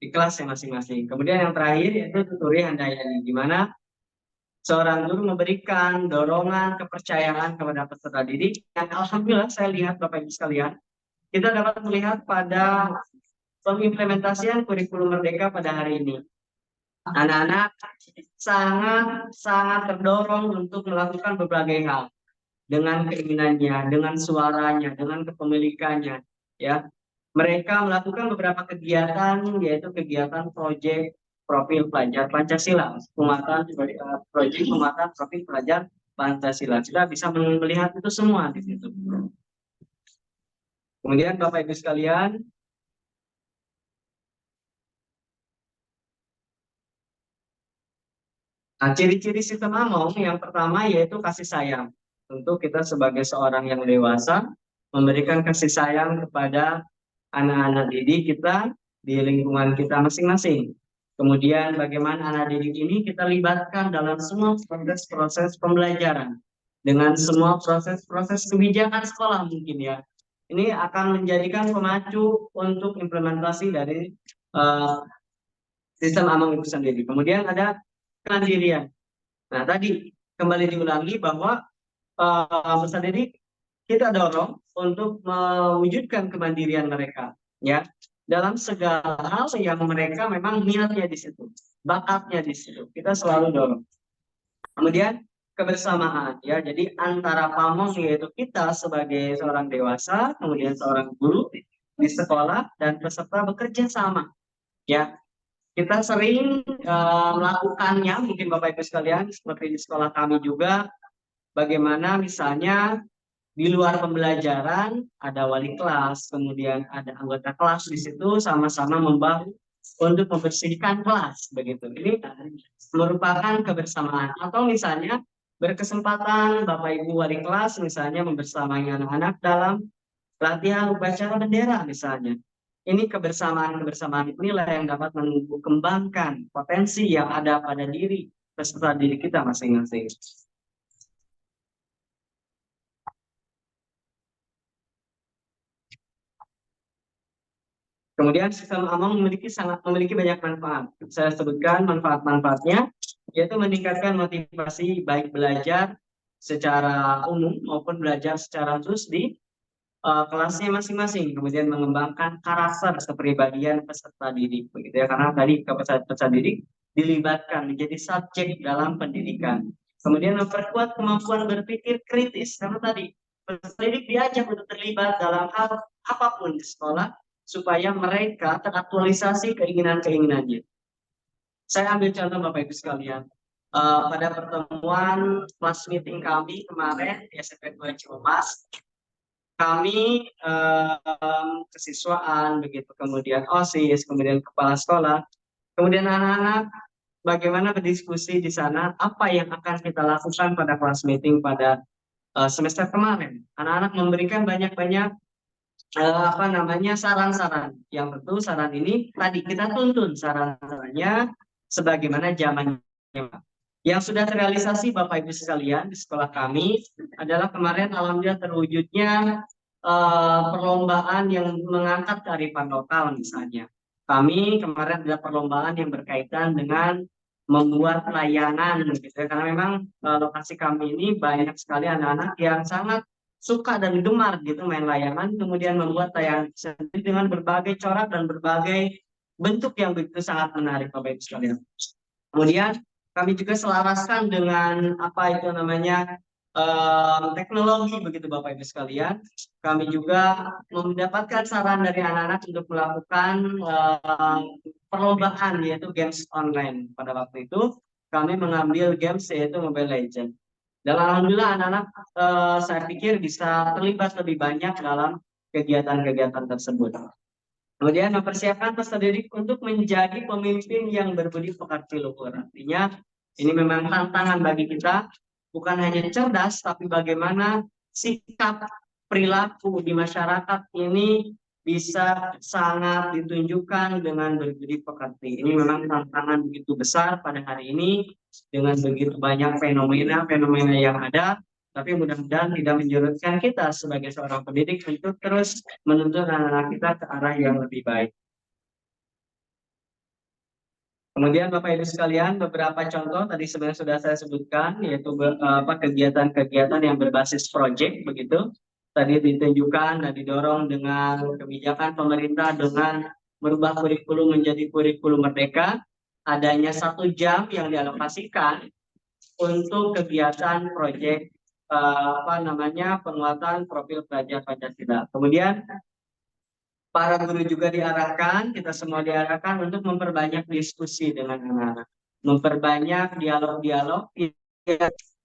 di kelasnya masing-masing. Kemudian yang terakhir yaitu Tuturi Handayani, di mana seorang guru memberikan dorongan kepercayaan kepada peserta didik yang alhamdulillah saya lihat Bapak Ibu sekalian, kita dapat melihat pada pengimplementasian kurikulum Merdeka pada hari ini. Anak-anak sangat terdorong untuk melakukan berbagai hal dengan keinginannya, dengan suaranya, dengan kepemilikannya. Ya, mereka melakukan beberapa kegiatan, yaitu kegiatan proyek profil pelajar Pancasila, proyek penguatan profil pelajar Pancasila. Kita bisa melihat itu semua di situ. Kemudian Bapak Ibu sekalian, ciri-ciri sistem Among yang pertama yaitu kasih sayang. Tentu kita sebagai seorang yang dewasa memberikan kasih sayang kepada anak-anak didik kita di lingkungan kita masing-masing. Kemudian bagaimana anak didik ini kita libatkan dalam semua proses pembelajaran, dengan semua proses kebijakan sekolah mungkin ya. Ini akan menjadikan pemacu untuk implementasi dari sistem Among itu sendiri. Kemudian ada kemandirian. Nah, tadi kembali diulangi bahwa peserta didik kita dorong untuk mewujudkan kemandirian mereka, ya, dalam segala hal yang mereka memang minatnya di situ, bakatnya di situ. Kita selalu dorong. Kemudian kebersamaan, ya, jadi antara pamong yaitu kita sebagai seorang dewasa, kemudian seorang guru di sekolah dan peserta bekerja sama, ya. Kita sering melakukannya, mungkin Bapak Ibu sekalian, seperti di sekolah kami juga, bagaimana misalnya di luar pembelajaran ada wali kelas, kemudian ada anggota kelas di situ sama-sama membantu untuk membersihkan kelas, begitu. Ini merupakan kebersamaan. Atau misalnya berkesempatan Bapak Ibu wali kelas misalnya membersamai anak-anak dalam latihan upacara bendera misalnya. Ini kebersamaan inilah yang dapat mengembangkan potensi yang ada pada diri peserta didik kita masing-masing. Kemudian sistem Among memiliki banyak manfaat. Saya sebutkan manfaat-manfaatnya, yaitu meningkatkan motivasi baik belajar secara umum maupun belajar secara khusus di kelasnya masing-masing. Kemudian mengembangkan karakter kepribadian peserta didik, begitu ya. Karena tadi peserta didik dilibatkan menjadi subjek dalam pendidikan. Kemudian memperkuat kemampuan berpikir kritis, karena tadi peserta didik diajak untuk terlibat dalam hal apapun di sekolah, supaya mereka teraktualisasi keinginan-keinginannya. Saya ambil contoh Bapak Ibu sekalian. Pada pertemuan class meeting kami kemarin di SMP 2 Cilemas, kami kesiswaan, begitu, kemudian OSIS, kemudian kepala sekolah, kemudian anak-anak bagaimana berdiskusi di sana apa yang akan kita lakukan pada class meeting pada semester kemarin. Anak-anak memberikan banyak-banyak saran-saran. Yang tentu saran ini tadi kita tuntun saran-sarannya sebagaimana zamannya. Yang sudah terrealisasi Bapak Ibu sekalian di sekolah kami adalah kemarin alhamdulillah terwujudnya perlombaan yang mengangkat kearifan lokal misalnya. Kami kemarin ada perlombaan yang berkaitan dengan membuat layangan gitu ya, karena memang lokasi kami ini banyak sekali anak-anak yang sangat suka dan gemar gitu main layangan, kemudian membuat layangan sendiri dengan berbagai corak dan berbagai bentuk yang begitu sangat menarik Bapak Ibu sekalian. Kemudian kami juga selaraskan dengan teknologi begitu Bapak Ibu sekalian. Kami juga mendapatkan saran dari anak-anak untuk melakukan perlombaan yaitu games online. Pada waktu itu kami mengambil games yaitu Mobile Legends. Dan alhamdulillah anak-anak saya pikir bisa terlibat lebih banyak dalam kegiatan-kegiatan tersebut. Kemudian mempersiapkan peserta didik untuk menjadi pemimpin yang berbudi pekerti luhur. Artinya ini memang tantangan bagi kita, bukan hanya cerdas, tapi bagaimana sikap perilaku di masyarakat ini bisa sangat ditunjukkan dengan berbudi pekerti. Ini memang tantangan begitu besar pada hari ini dengan begitu banyak fenomena yang ada, tapi mudah-mudahan tidak menyurutkan kita sebagai seorang pendidik untuk terus menuntun anak-anak kita ke arah yang lebih baik. Kemudian Bapak Ibu sekalian, beberapa contoh tadi sebenarnya sudah saya sebutkan, yaitu kegiatan-kegiatan yang berbasis proyek begitu. Tadi ditunjukkan dan didorong dengan kebijakan pemerintah dengan merubah kurikulum menjadi kurikulum merdeka. Adanya 1 jam yang dialokasikan untuk kegiatan proyek penguatan profil pelajar Pancasila. Kemudian para guru juga diarahkan, kita semua diarahkan untuk memperbanyak diskusi dengan anak-anak, memperbanyak dialog-dialog.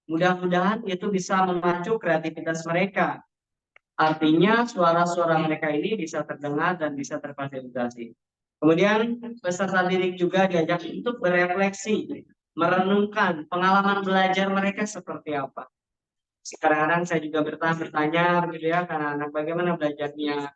Mudah-mudahan itu bisa memacu kreativitas mereka. Artinya suara-suara mereka ini bisa terdengar dan bisa terfasilitasi. Kemudian peserta didik juga diajak untuk berefleksi, merenungkan pengalaman belajar mereka seperti apa. Sekarang saya juga bertanya begitu ya, karena anak bagaimana belajarnya,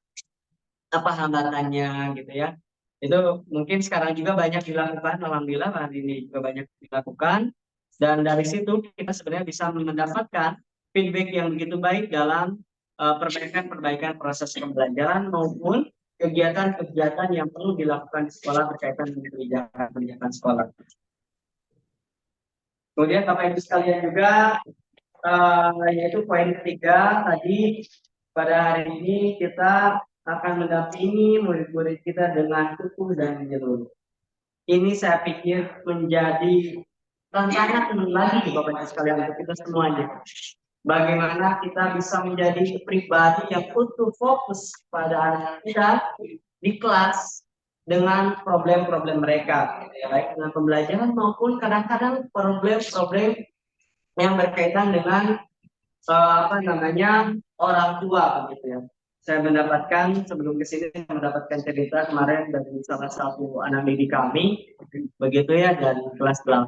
apa hambatannya gitu ya. Itu mungkin sekarang juga banyak dilakukan, alhamdulillah hari ini juga banyak dilakukan, dan dari situ kita sebenarnya bisa mendapatkan feedback yang begitu baik dalam perbaikan proses pembelajaran maupun kegiatan-kegiatan yang perlu dilakukan di sekolah berkaitan dengan kebijakan sekolah. Kemudian Bapak Ibu sekalian juga, yaitu poin ketiga tadi, pada hari ini kita akan mendampingi murid-murid kita dengan kuku dan jeruk. Ini saya pikir menjadi tantangan lagi Bapak Ibu sekalian untuk kita semuanya. Bagaimana kita bisa menjadi pribadi yang utuh fokus pada anak kita di kelas dengan problem-problem mereka, baik dengan pembelajaran maupun kadang-kadang problem-problem yang berkaitan dengan orang tua, begitu ya. Saya mendapatkan sebelum kesini saya mendapatkan cerita kemarin dari salah satu anak didik kami, begitu ya, dari kelas 8.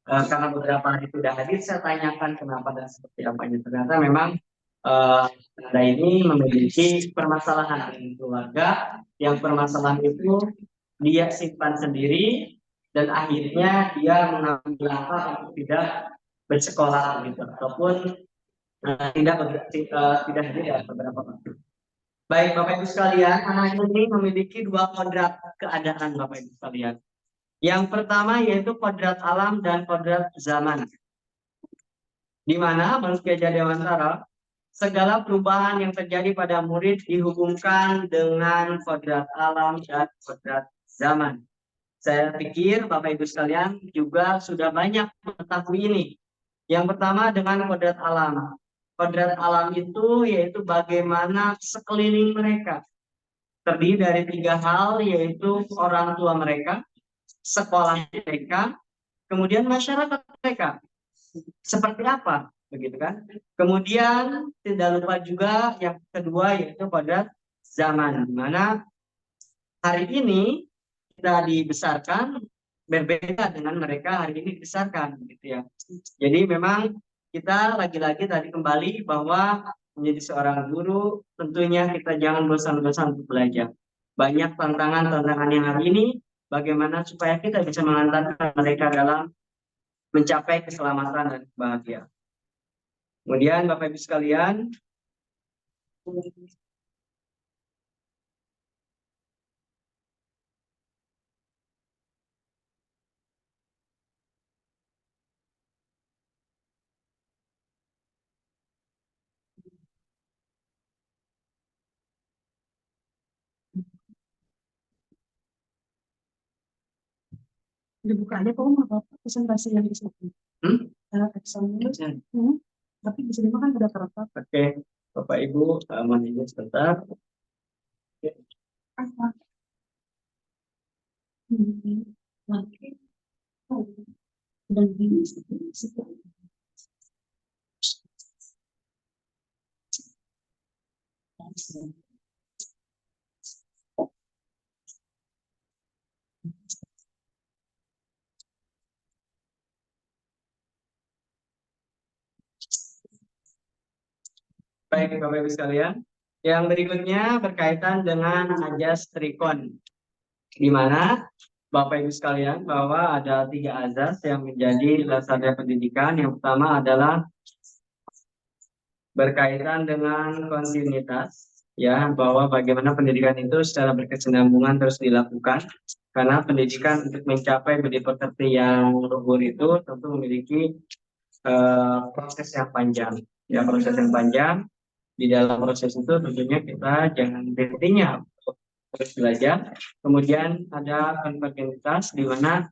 Karena beberapa hari sudah hadir, saya tanyakan kenapa dan seperti apanya. Ternyata memang Anda ini memiliki permasalahan dengan keluarga, yang permasalahan itu dia simpan sendiri dan akhirnya dia mengambil langkah untuk tidak bersekolah gitu, ataupun tidak hadir ya beberapa waktu. Baik Bapak Ibu sekalian, anak ini memiliki dua kodrat keadaan Bapak Ibu sekalian. Yang pertama yaitu kodrat alam dan kodrat zaman. Di mana menurut Ki Hajar Dewantara, segala perubahan yang terjadi pada murid dihubungkan dengan kodrat alam dan kodrat zaman. Saya pikir Bapak Ibu sekalian juga sudah banyak mengetahui ini. Yang pertama dengan kodrat alam. Kodrat alam itu yaitu bagaimana sekeliling mereka. Terdiri dari 3 hal, yaitu orang tua mereka, sekolah mereka, kemudian masyarakat mereka. Seperti apa? Begitu kan? Kemudian tidak lupa juga yang kedua yaitu kodrat zaman, di mana hari ini kita dibesarkan berbeda dengan mereka hari ini dibesarkan, gitu ya. Jadi memang kita lagi-lagi tadi kembali bahwa menjadi seorang guru tentunya kita jangan bosan-bosan untuk belajar. Banyak tantangan-tantangan yang hari ini, bagaimana supaya kita bisa mengantarkan mereka dalam mencapai keselamatan dan kebahagiaan. Kemudian Bapak Ibu sekalian, Dibuka aja kok mau presentasi yang bisa. Tapi bisa dimakan udah kerekam. Oke, Bapak Ibu, mohon izin sebentar. Baik Bapak Ibu sekalian, yang berikutnya berkaitan dengan ajas trikon, di mana Bapak Ibu sekalian bahwa ada 3 azas yang menjadi dasar pendidikan. Yang pertama adalah berkaitan dengan kontinuitas, ya, bahwa bagaimana pendidikan itu secara berkesinambungan terus dilakukan, karena pendidikan untuk mencapai pekerti yang luhur itu tentu memiliki proses yang panjang, ya, proses yang panjang. Di dalam proses itu tentunya kita jangan berhentinya terus belajar. Kemudian ada konvergentitas, di mana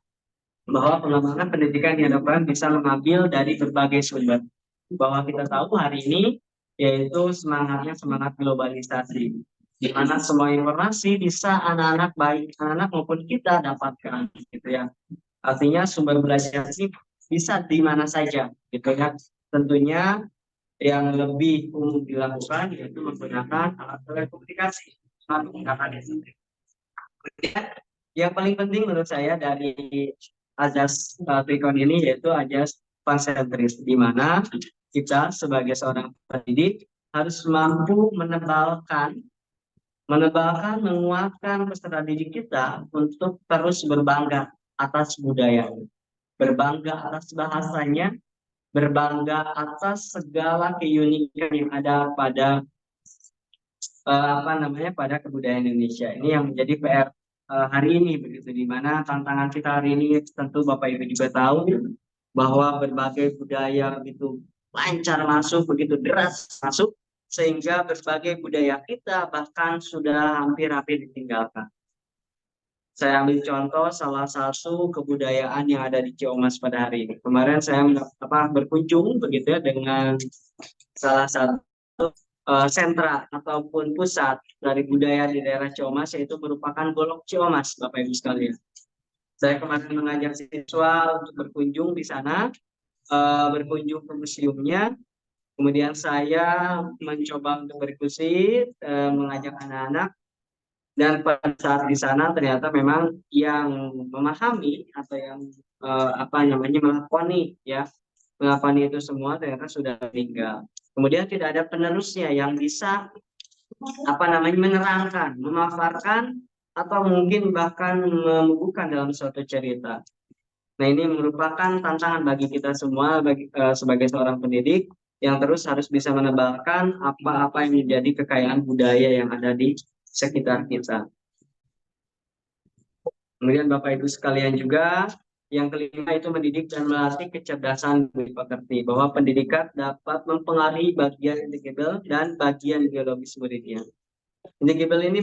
bahwa pengembangan pendidikan yang dilakukan bisa mengambil dari berbagai sumber. Bahwa kita tahu hari ini yaitu semangat globalisasi, di mana semua informasi bisa anak-anak, baik anak-anak maupun kita dapatkan, gitu ya. Artinya sumber belajar ini bisa di mana saja, gitu ya. Tentunya yang lebih umum dilakukan yaitu menggunakan alat telekomunikasi. Yang paling penting menurut saya dari ajas trikon ini yaitu ajas konsentris, di mana kita sebagai seorang pendidik harus mampu menebalkan, menguatkan peserta didik kita untuk terus berbangga atas budayanya, berbangga atas bahasanya, berbangga atas segala keunikan yang ada pada pada kebudayaan Indonesia. Ini yang menjadi PR hari ini begitu, di mana tantangan kita hari ini tentu Bapak Ibu juga tahu bahwa berbagai budaya begitu lancar masuk, begitu deras masuk, sehingga berbagai budaya kita bahkan sudah hampir-hampir ditinggalkan. Saya ambil contoh salah satu kebudayaan yang ada di Ciamas pada hari ini. Kemarin saya berkunjung begitu ya dengan salah satu sentra ataupun pusat dari budaya di daerah Ciamas, yaitu merupakan Golok Ciamas, Bapak Ibu sekalian. Saya kemarin mengajak siswa untuk berkunjung di sana, berkunjung ke museumnya. Kemudian saya mencoba untuk berdiskusi, mengajak anak-anak. Dan pada saat di sana ternyata memang yang memahami atau yang melakoni itu semua ternyata sudah meninggal. Kemudian tidak ada penerusnya yang bisa menerangkan, memaparkan, atau mungkin bahkan membukukan dalam suatu cerita. Nah, ini merupakan tantangan bagi kita semua sebagai seorang pendidik yang terus harus bisa menebarkan apa-apa yang menjadi kekayaan budaya yang ada di sekitar kita. Kemudian Bapak Ibu sekalian juga, yang kelima itu mendidik dan melatih kecerdasan budi pekerti, bahwa pendidikan dapat mempengaruhi bagian intangible dan bagian biologis muridnya. Intangible ini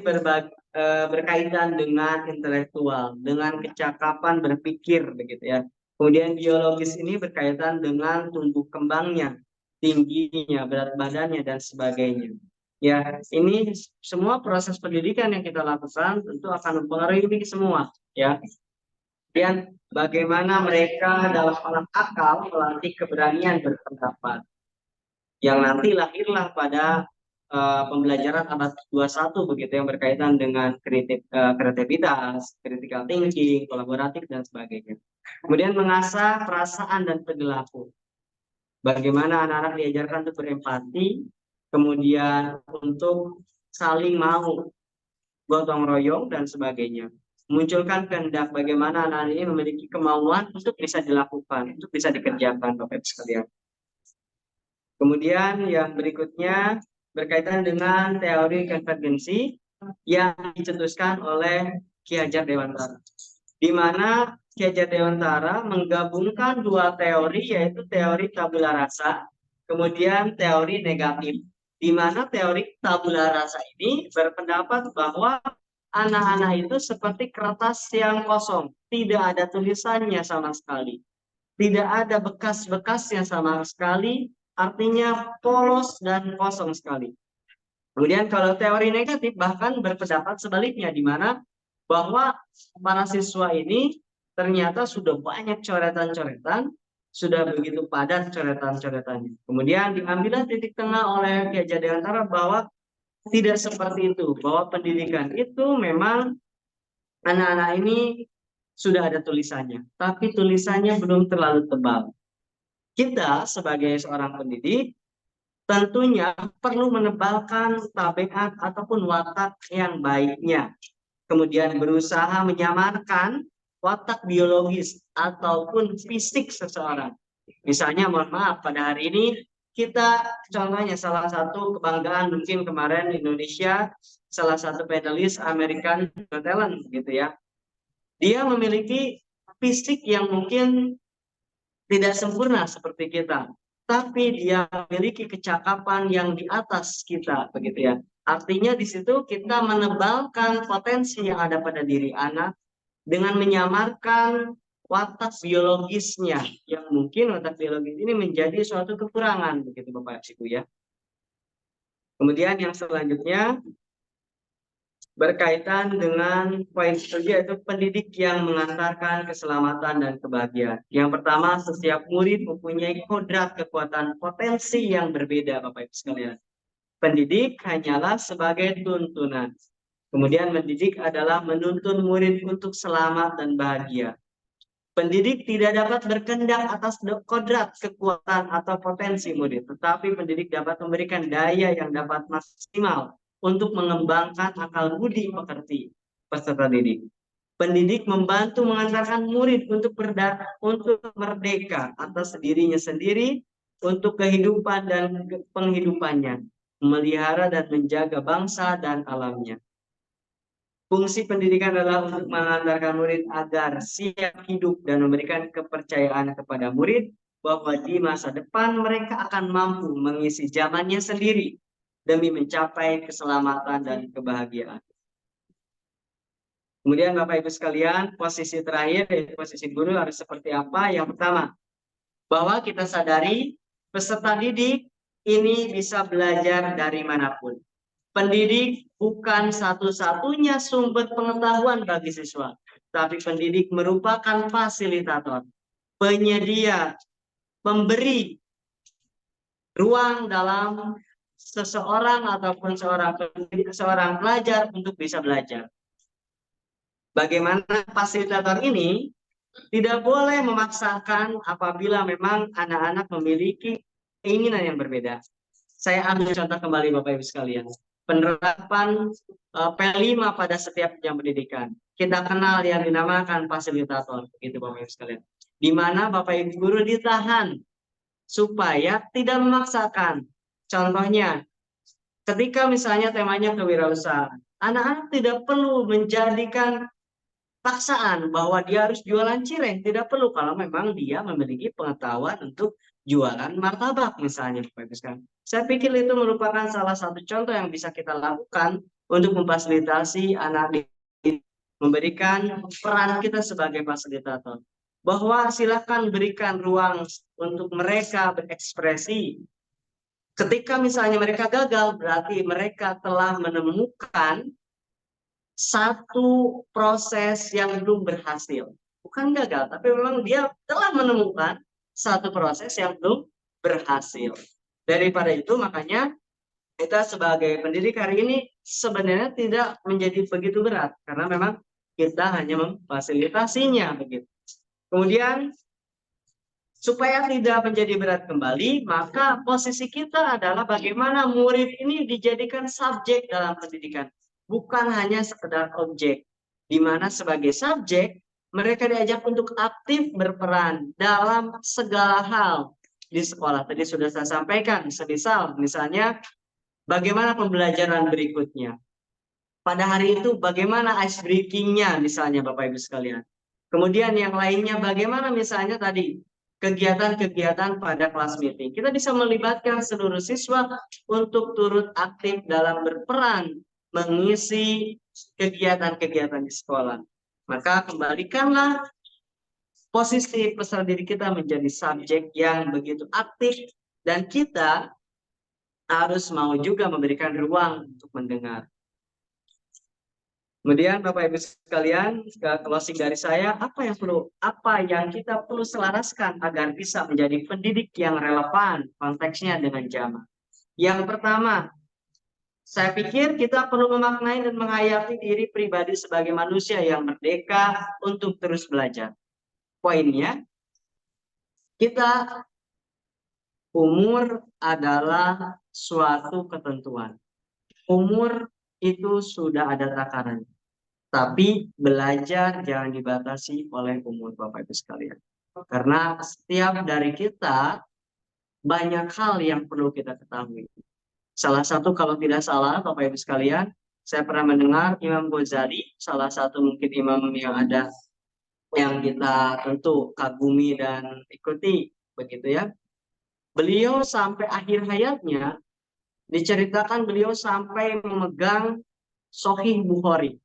berkaitan dengan intelektual, dengan kecakapan berpikir begitu ya. Kemudian biologis ini berkaitan dengan tumbuh kembangnya, tingginya, berat badannya dan sebagainya. Ya, ini semua proses pendidikan yang kita lakukan tentu akan mempengaruhi ini semua, ya. Dan bagaimana mereka dalam olah akal melatih keberanian berpendapat, yang nanti lahirlah pada pembelajaran abad 21 begitu, yang berkaitan dengan kreativitas, critical thinking, kolaboratif dan sebagainya. Kemudian mengasah perasaan dan perilaku. Bagaimana anak-anak diajarkan untuk berempati, kemudian untuk saling mau, gotong royong dan sebagainya. Munculkan kehendak, bagaimana anak-anak ini memiliki kemauan untuk bisa dilakukan, untuk bisa dikerjakan, Bapak Ibu sekalian. Kemudian yang berikutnya berkaitan dengan teori konvergensi yang dicetuskan oleh Ki Hajar Dewantara, di mana Ki Hajar Dewantara menggabungkan dua teori, yaitu teori tabula rasa, kemudian teori negatif, di mana teori tabula rasa ini berpendapat bahwa anak-anak itu seperti kertas yang kosong, tidak ada tulisannya sama sekali, tidak ada bekas-bekasnya sama sekali, artinya polos dan kosong sekali. Kemudian kalau teori negatif bahkan berpendapat sebaliknya, di mana bahwa para siswa ini ternyata sudah banyak coretan-coretan, sudah begitu padat coretan-coretannya. Kemudian diambillah titik tengah oleh Ki Hajar Dewantara bahwa tidak seperti itu, bahwa pendidikan itu memang anak-anak ini sudah ada tulisannya, tapi tulisannya belum terlalu tebal. Kita sebagai seorang pendidik tentunya perlu menebalkan tabiat ataupun watak yang baiknya, kemudian berusaha menyamarkan watak biologis ataupun fisik seseorang. Misalnya, mohon maaf, pada hari ini kita contohnya salah satu kebanggaan mungkin kemarin Indonesia, salah satu panelis American Got Talent gitu ya. Dia memiliki fisik yang mungkin tidak sempurna seperti kita, tapi dia memiliki kecakapan yang di atas kita begitu ya. Artinya di situ kita menebalkan potensi yang ada pada diri anak dengan menyamarkan watak biologisnya, yang mungkin watak biologis ini menjadi suatu kekurangan begitu Bapak Ibu ya. Kemudian yang selanjutnya berkaitan dengan poin ketiga, yaitu pendidik yang mengantarkan keselamatan dan kebahagiaan. Yang pertama, setiap murid mempunyai kodrat kekuatan potensi yang berbeda, Bapak Ibu sekalian. Pendidik hanyalah sebagai tuntunan. Kemudian mendidik adalah menuntun murid untuk selamat dan bahagia. Pendidik tidak dapat berkehendak atas kodrat, kekuatan, atau potensi murid, tetapi pendidik dapat memberikan daya yang dapat maksimal untuk mengembangkan akal budi pekerti peserta didik. Pendidik membantu mengantarkan murid untuk merdeka atas dirinya sendiri, untuk kehidupan dan penghidupannya, memelihara dan menjaga bangsa dan alamnya. Fungsi pendidikan adalah untuk mengantarkan murid agar siap hidup dan memberikan kepercayaan kepada murid bahwa di masa depan mereka akan mampu mengisi zamannya sendiri demi mencapai keselamatan dan kebahagiaan. Kemudian Bapak Ibu sekalian, posisi terakhir dari posisi guru harus seperti apa? Yang pertama, bahwa kita sadari peserta didik ini bisa belajar dari manapun. Pendidik bukan satu-satunya sumber pengetahuan bagi siswa, tapi pendidik merupakan fasilitator, penyedia, pemberi ruang dalam seseorang ataupun seorang pelajar untuk bisa belajar. Bagaimana fasilitator ini tidak boleh memaksakan apabila memang anak-anak memiliki keinginan yang berbeda. Saya ambil contoh kembali Bapak Ibu sekalian. Penerapan P5 pada setiap jam pendidikan. Kita kenal yang dinamakan fasilitator, begitu Bapak Ibu sekalian. Di mana Bapak Ibu guru ditahan supaya tidak memaksakan. Contohnya, ketika misalnya temanya kewirausahaan, anak-anak tidak perlu menjadikan paksaan bahwa dia harus jualan cireng, tidak perlu kalau memang dia memiliki pengetahuan untuk jualan martabak misalnya. Saya pikir itu merupakan salah satu contoh yang bisa kita lakukan untuk memfasilitasi anak didik, memberikan peran kita sebagai fasilitator. Bahwa silakan berikan ruang untuk mereka berekspresi. Ketika misalnya mereka gagal, berarti mereka telah menemukan satu proses yang belum berhasil. Bukan gagal, tapi memang dia telah menemukan satu proses yang belum berhasil. Daripada itu, makanya kita sebagai pendidik hari ini sebenarnya tidak menjadi begitu berat. Karena memang kita hanya memfasilitasinya. Begitu. Kemudian, supaya tidak menjadi berat kembali, maka posisi kita adalah bagaimana murid ini dijadikan subjek dalam pendidikan. Bukan hanya sekedar objek. Di mana sebagai subjek, mereka diajak untuk aktif berperan dalam segala hal di sekolah. Tadi sudah saya sampaikan, misalnya bagaimana pembelajaran berikutnya. Pada hari itu bagaimana ice breaking-nya misalnya Bapak Ibu sekalian. Kemudian yang lainnya bagaimana misalnya tadi kegiatan-kegiatan pada kelas meeting. Kita bisa melibatkan seluruh siswa untuk turut aktif dalam berperan mengisi kegiatan-kegiatan di sekolah. Maka kembalikanlah posisi peserta didik kita menjadi subjek yang begitu aktif dan kita harus mau juga memberikan ruang untuk mendengar. Kemudian Bapak Ibu sekalian, closing dari saya, apa yang kita perlu selaraskan agar bisa menjadi pendidik yang relevan konteksnya dengan zaman. Yang pertama, saya pikir kita perlu memaknai dan menghayati diri pribadi sebagai manusia yang merdeka untuk terus belajar. Poinnya, umur adalah suatu ketentuan. Umur itu sudah ada takarannya. Tapi belajar jangan dibatasi oleh umur Bapak Ibu sekalian. Karena setiap dari kita banyak hal yang perlu kita ketahui. Salah satu kalau tidak salah Bapak Ibu sekalian, saya pernah mendengar Imam Ghazali, salah satu mungkin imam yang ada yang kita tentu kagumi dan ikuti, begitu ya. Beliau sampai akhir hayatnya diceritakan beliau sampai memegang Sahih Bukhari.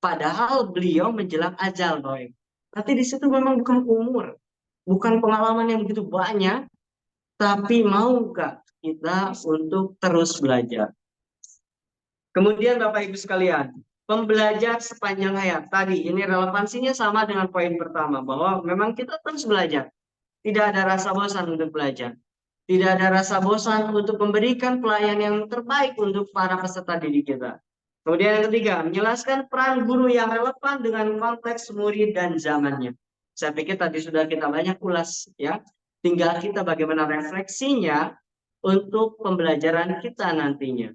Padahal beliau menjelang ajal, Bapak. Tapi di situ memang bukan umur, bukan pengalaman yang begitu banyak, tapi maukah kita untuk terus belajar. Kemudian Bapak Ibu sekalian, pembelajar sepanjang hayat. Tadi ini relevansinya sama dengan poin pertama, bahwa memang kita terus belajar. Tidak ada rasa bosan untuk belajar. Tidak ada rasa bosan untuk memberikan pelayanan yang terbaik untuk para peserta didik kita. Kemudian yang ketiga, menjelaskan peran guru yang relevan dengan konteks murid dan zamannya. Saya pikir tadi sudah kita banyak ulas ya. Tinggal kita bagaimana refleksinya untuk pembelajaran kita nantinya.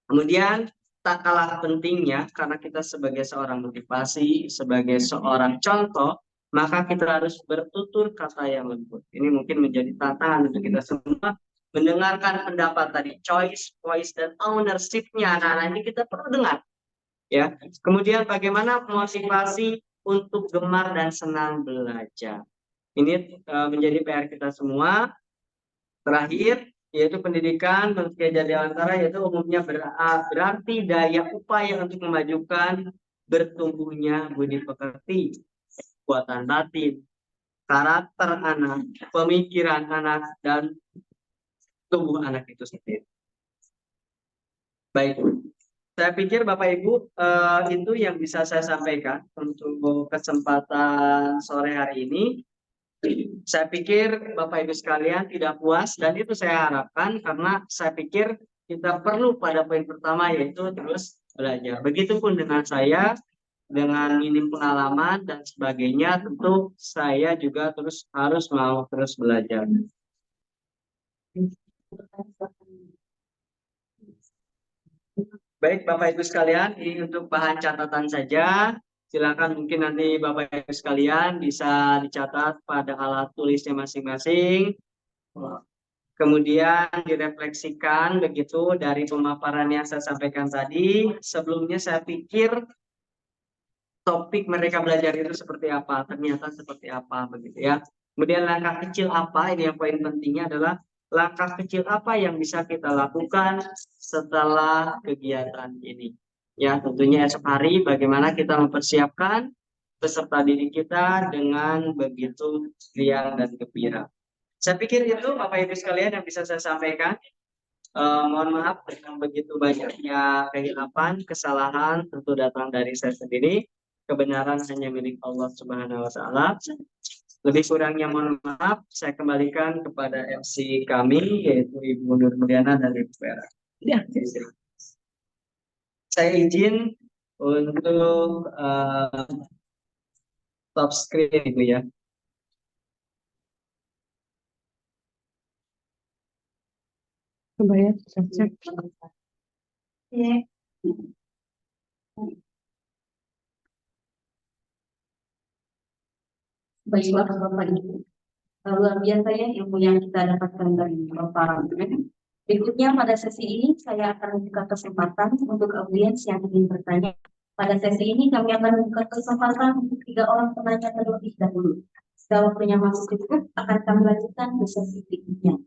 Kemudian tak kalah pentingnya karena kita sebagai seorang motivasi, sebagai seorang contoh, maka kita harus bertutur kata yang lembut. Ini mungkin menjadi tantangan untuk kita semua mendengarkan pendapat tadi, choice, voice, dan ownership-nya anak-anak ini kita perlu dengar. Ya. Kemudian bagaimana motivasi untuk gemar dan senang belajar. Ini menjadi PR kita semua. Terakhir, yaitu pendidikan menurut Kiai Jadewantara, yaitu umumnya berarti daya upaya untuk memajukan bertumbuhnya budi pekerti, kekuatan batin, karakter anak, pemikiran anak, dan tubuh anak itu sendiri. Baik, saya pikir Bapak Ibu itu yang bisa saya sampaikan untuk kesempatan sore hari ini. Saya pikir Bapak Ibu sekalian tidak puas, dan itu saya harapkan karena saya pikir kita perlu pada poin pertama, yaitu terus belajar. Begitupun dengan saya, dengan minim pengalaman dan sebagainya, tentu saya juga harus mau terus belajar. Baik Bapak Ibu sekalian, ini untuk bahan catatan saja. Silakan mungkin nanti Bapak Ibu sekalian bisa dicatat pada alat tulisnya masing-masing. Kemudian direfleksikan begitu dari pemaparan yang saya sampaikan tadi. Sebelumnya saya pikir topik mereka belajar itu seperti apa, ternyata seperti apa begitu ya. Kemudian langkah kecil apa, ini yang poin pentingnya adalah langkah kecil apa yang bisa kita lakukan setelah kegiatan ini. Ya, tentunya esok hari bagaimana kita mempersiapkan peserta didik kita dengan begitu riang dan gembira. Saya pikir itu Bapak Ibu sekalian yang bisa saya sampaikan. Mohon maaf dengan begitu banyaknya kehilapan, kesalahan tentu datang dari saya sendiri. Kebenaran hanya milik Allah Subhanahu wa Ta'ala. Lebih kurangnya mohon maaf, saya kembalikan kepada MC kami, yaitu Ibu Nur Mulyana dan Ibu Vera. Ya. Saya izin untuk top screen Ibu ya. Coba ya, cek. Baiklah Bapak Ibu, luar biasa ya ilmu yang kita dapatkan dari Bapak. Berikutnya pada sesi ini saya akan membuka kesempatan untuk audiens yang ingin bertanya. Pada sesi ini kami akan membuka kesempatan untuk 3 orang penanya terlebih dahulu. Jika waktunya masih cukup, akan kami lanjutkan ke sesi berikutnya.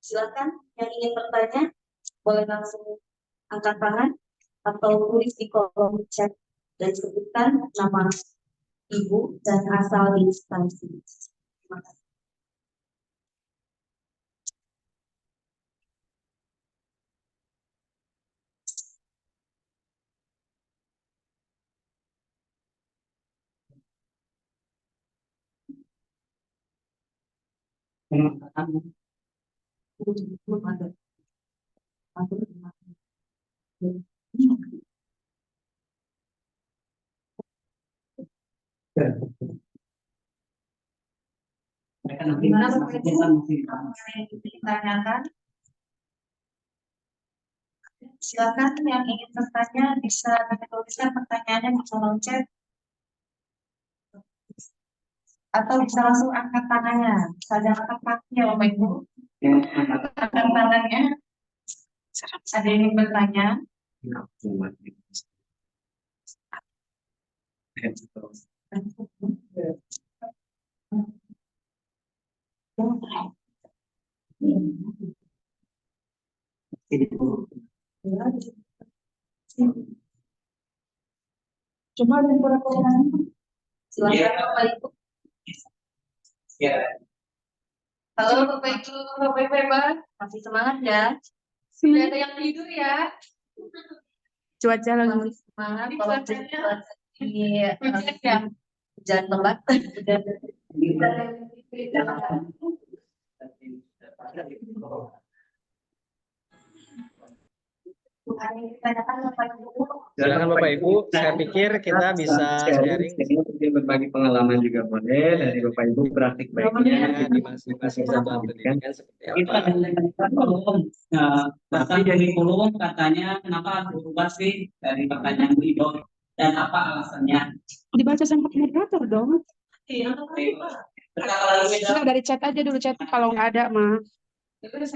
Silakan yang ingin bertanya, boleh langsung angkat tangan atau tulis di kolom chat dan sebutkan nama Ibu dan asal instansi. Terima kasih. Silakan yang ingin bertanya bisa tuliskan pertanyaannya di kolom chat atau bisa langsung angkat tangannya. Saya angkat kaki ya Bapak Ibu. Angkat tangannya. Ada yang ingin bertanya? Cuma ada beberapa. Silakan Bapak Ibu. Halo Bapak Ibu, Bapak Ibu hebat. Masih semangat ya? Sudah ada yang tidur ya? Cuaca lagi. Masih semangat. Ini Kalau cuacanya hujan lebat. Silakan Bapak Ibu, saya pikir kita bisa sharing berbagi pengalaman juga boleh dari Bapak Ibu praktik baiknya di masing-masing satuan pendidikan seperti apa. Tapi dari kolom katanya kenapa berubah sih dari pertanyaan Ibu dan apa alasannya? Dibaca sama moderator dong. Iya, Nah, dari chat aja dulu, chat kalau nggak ada mah. Itu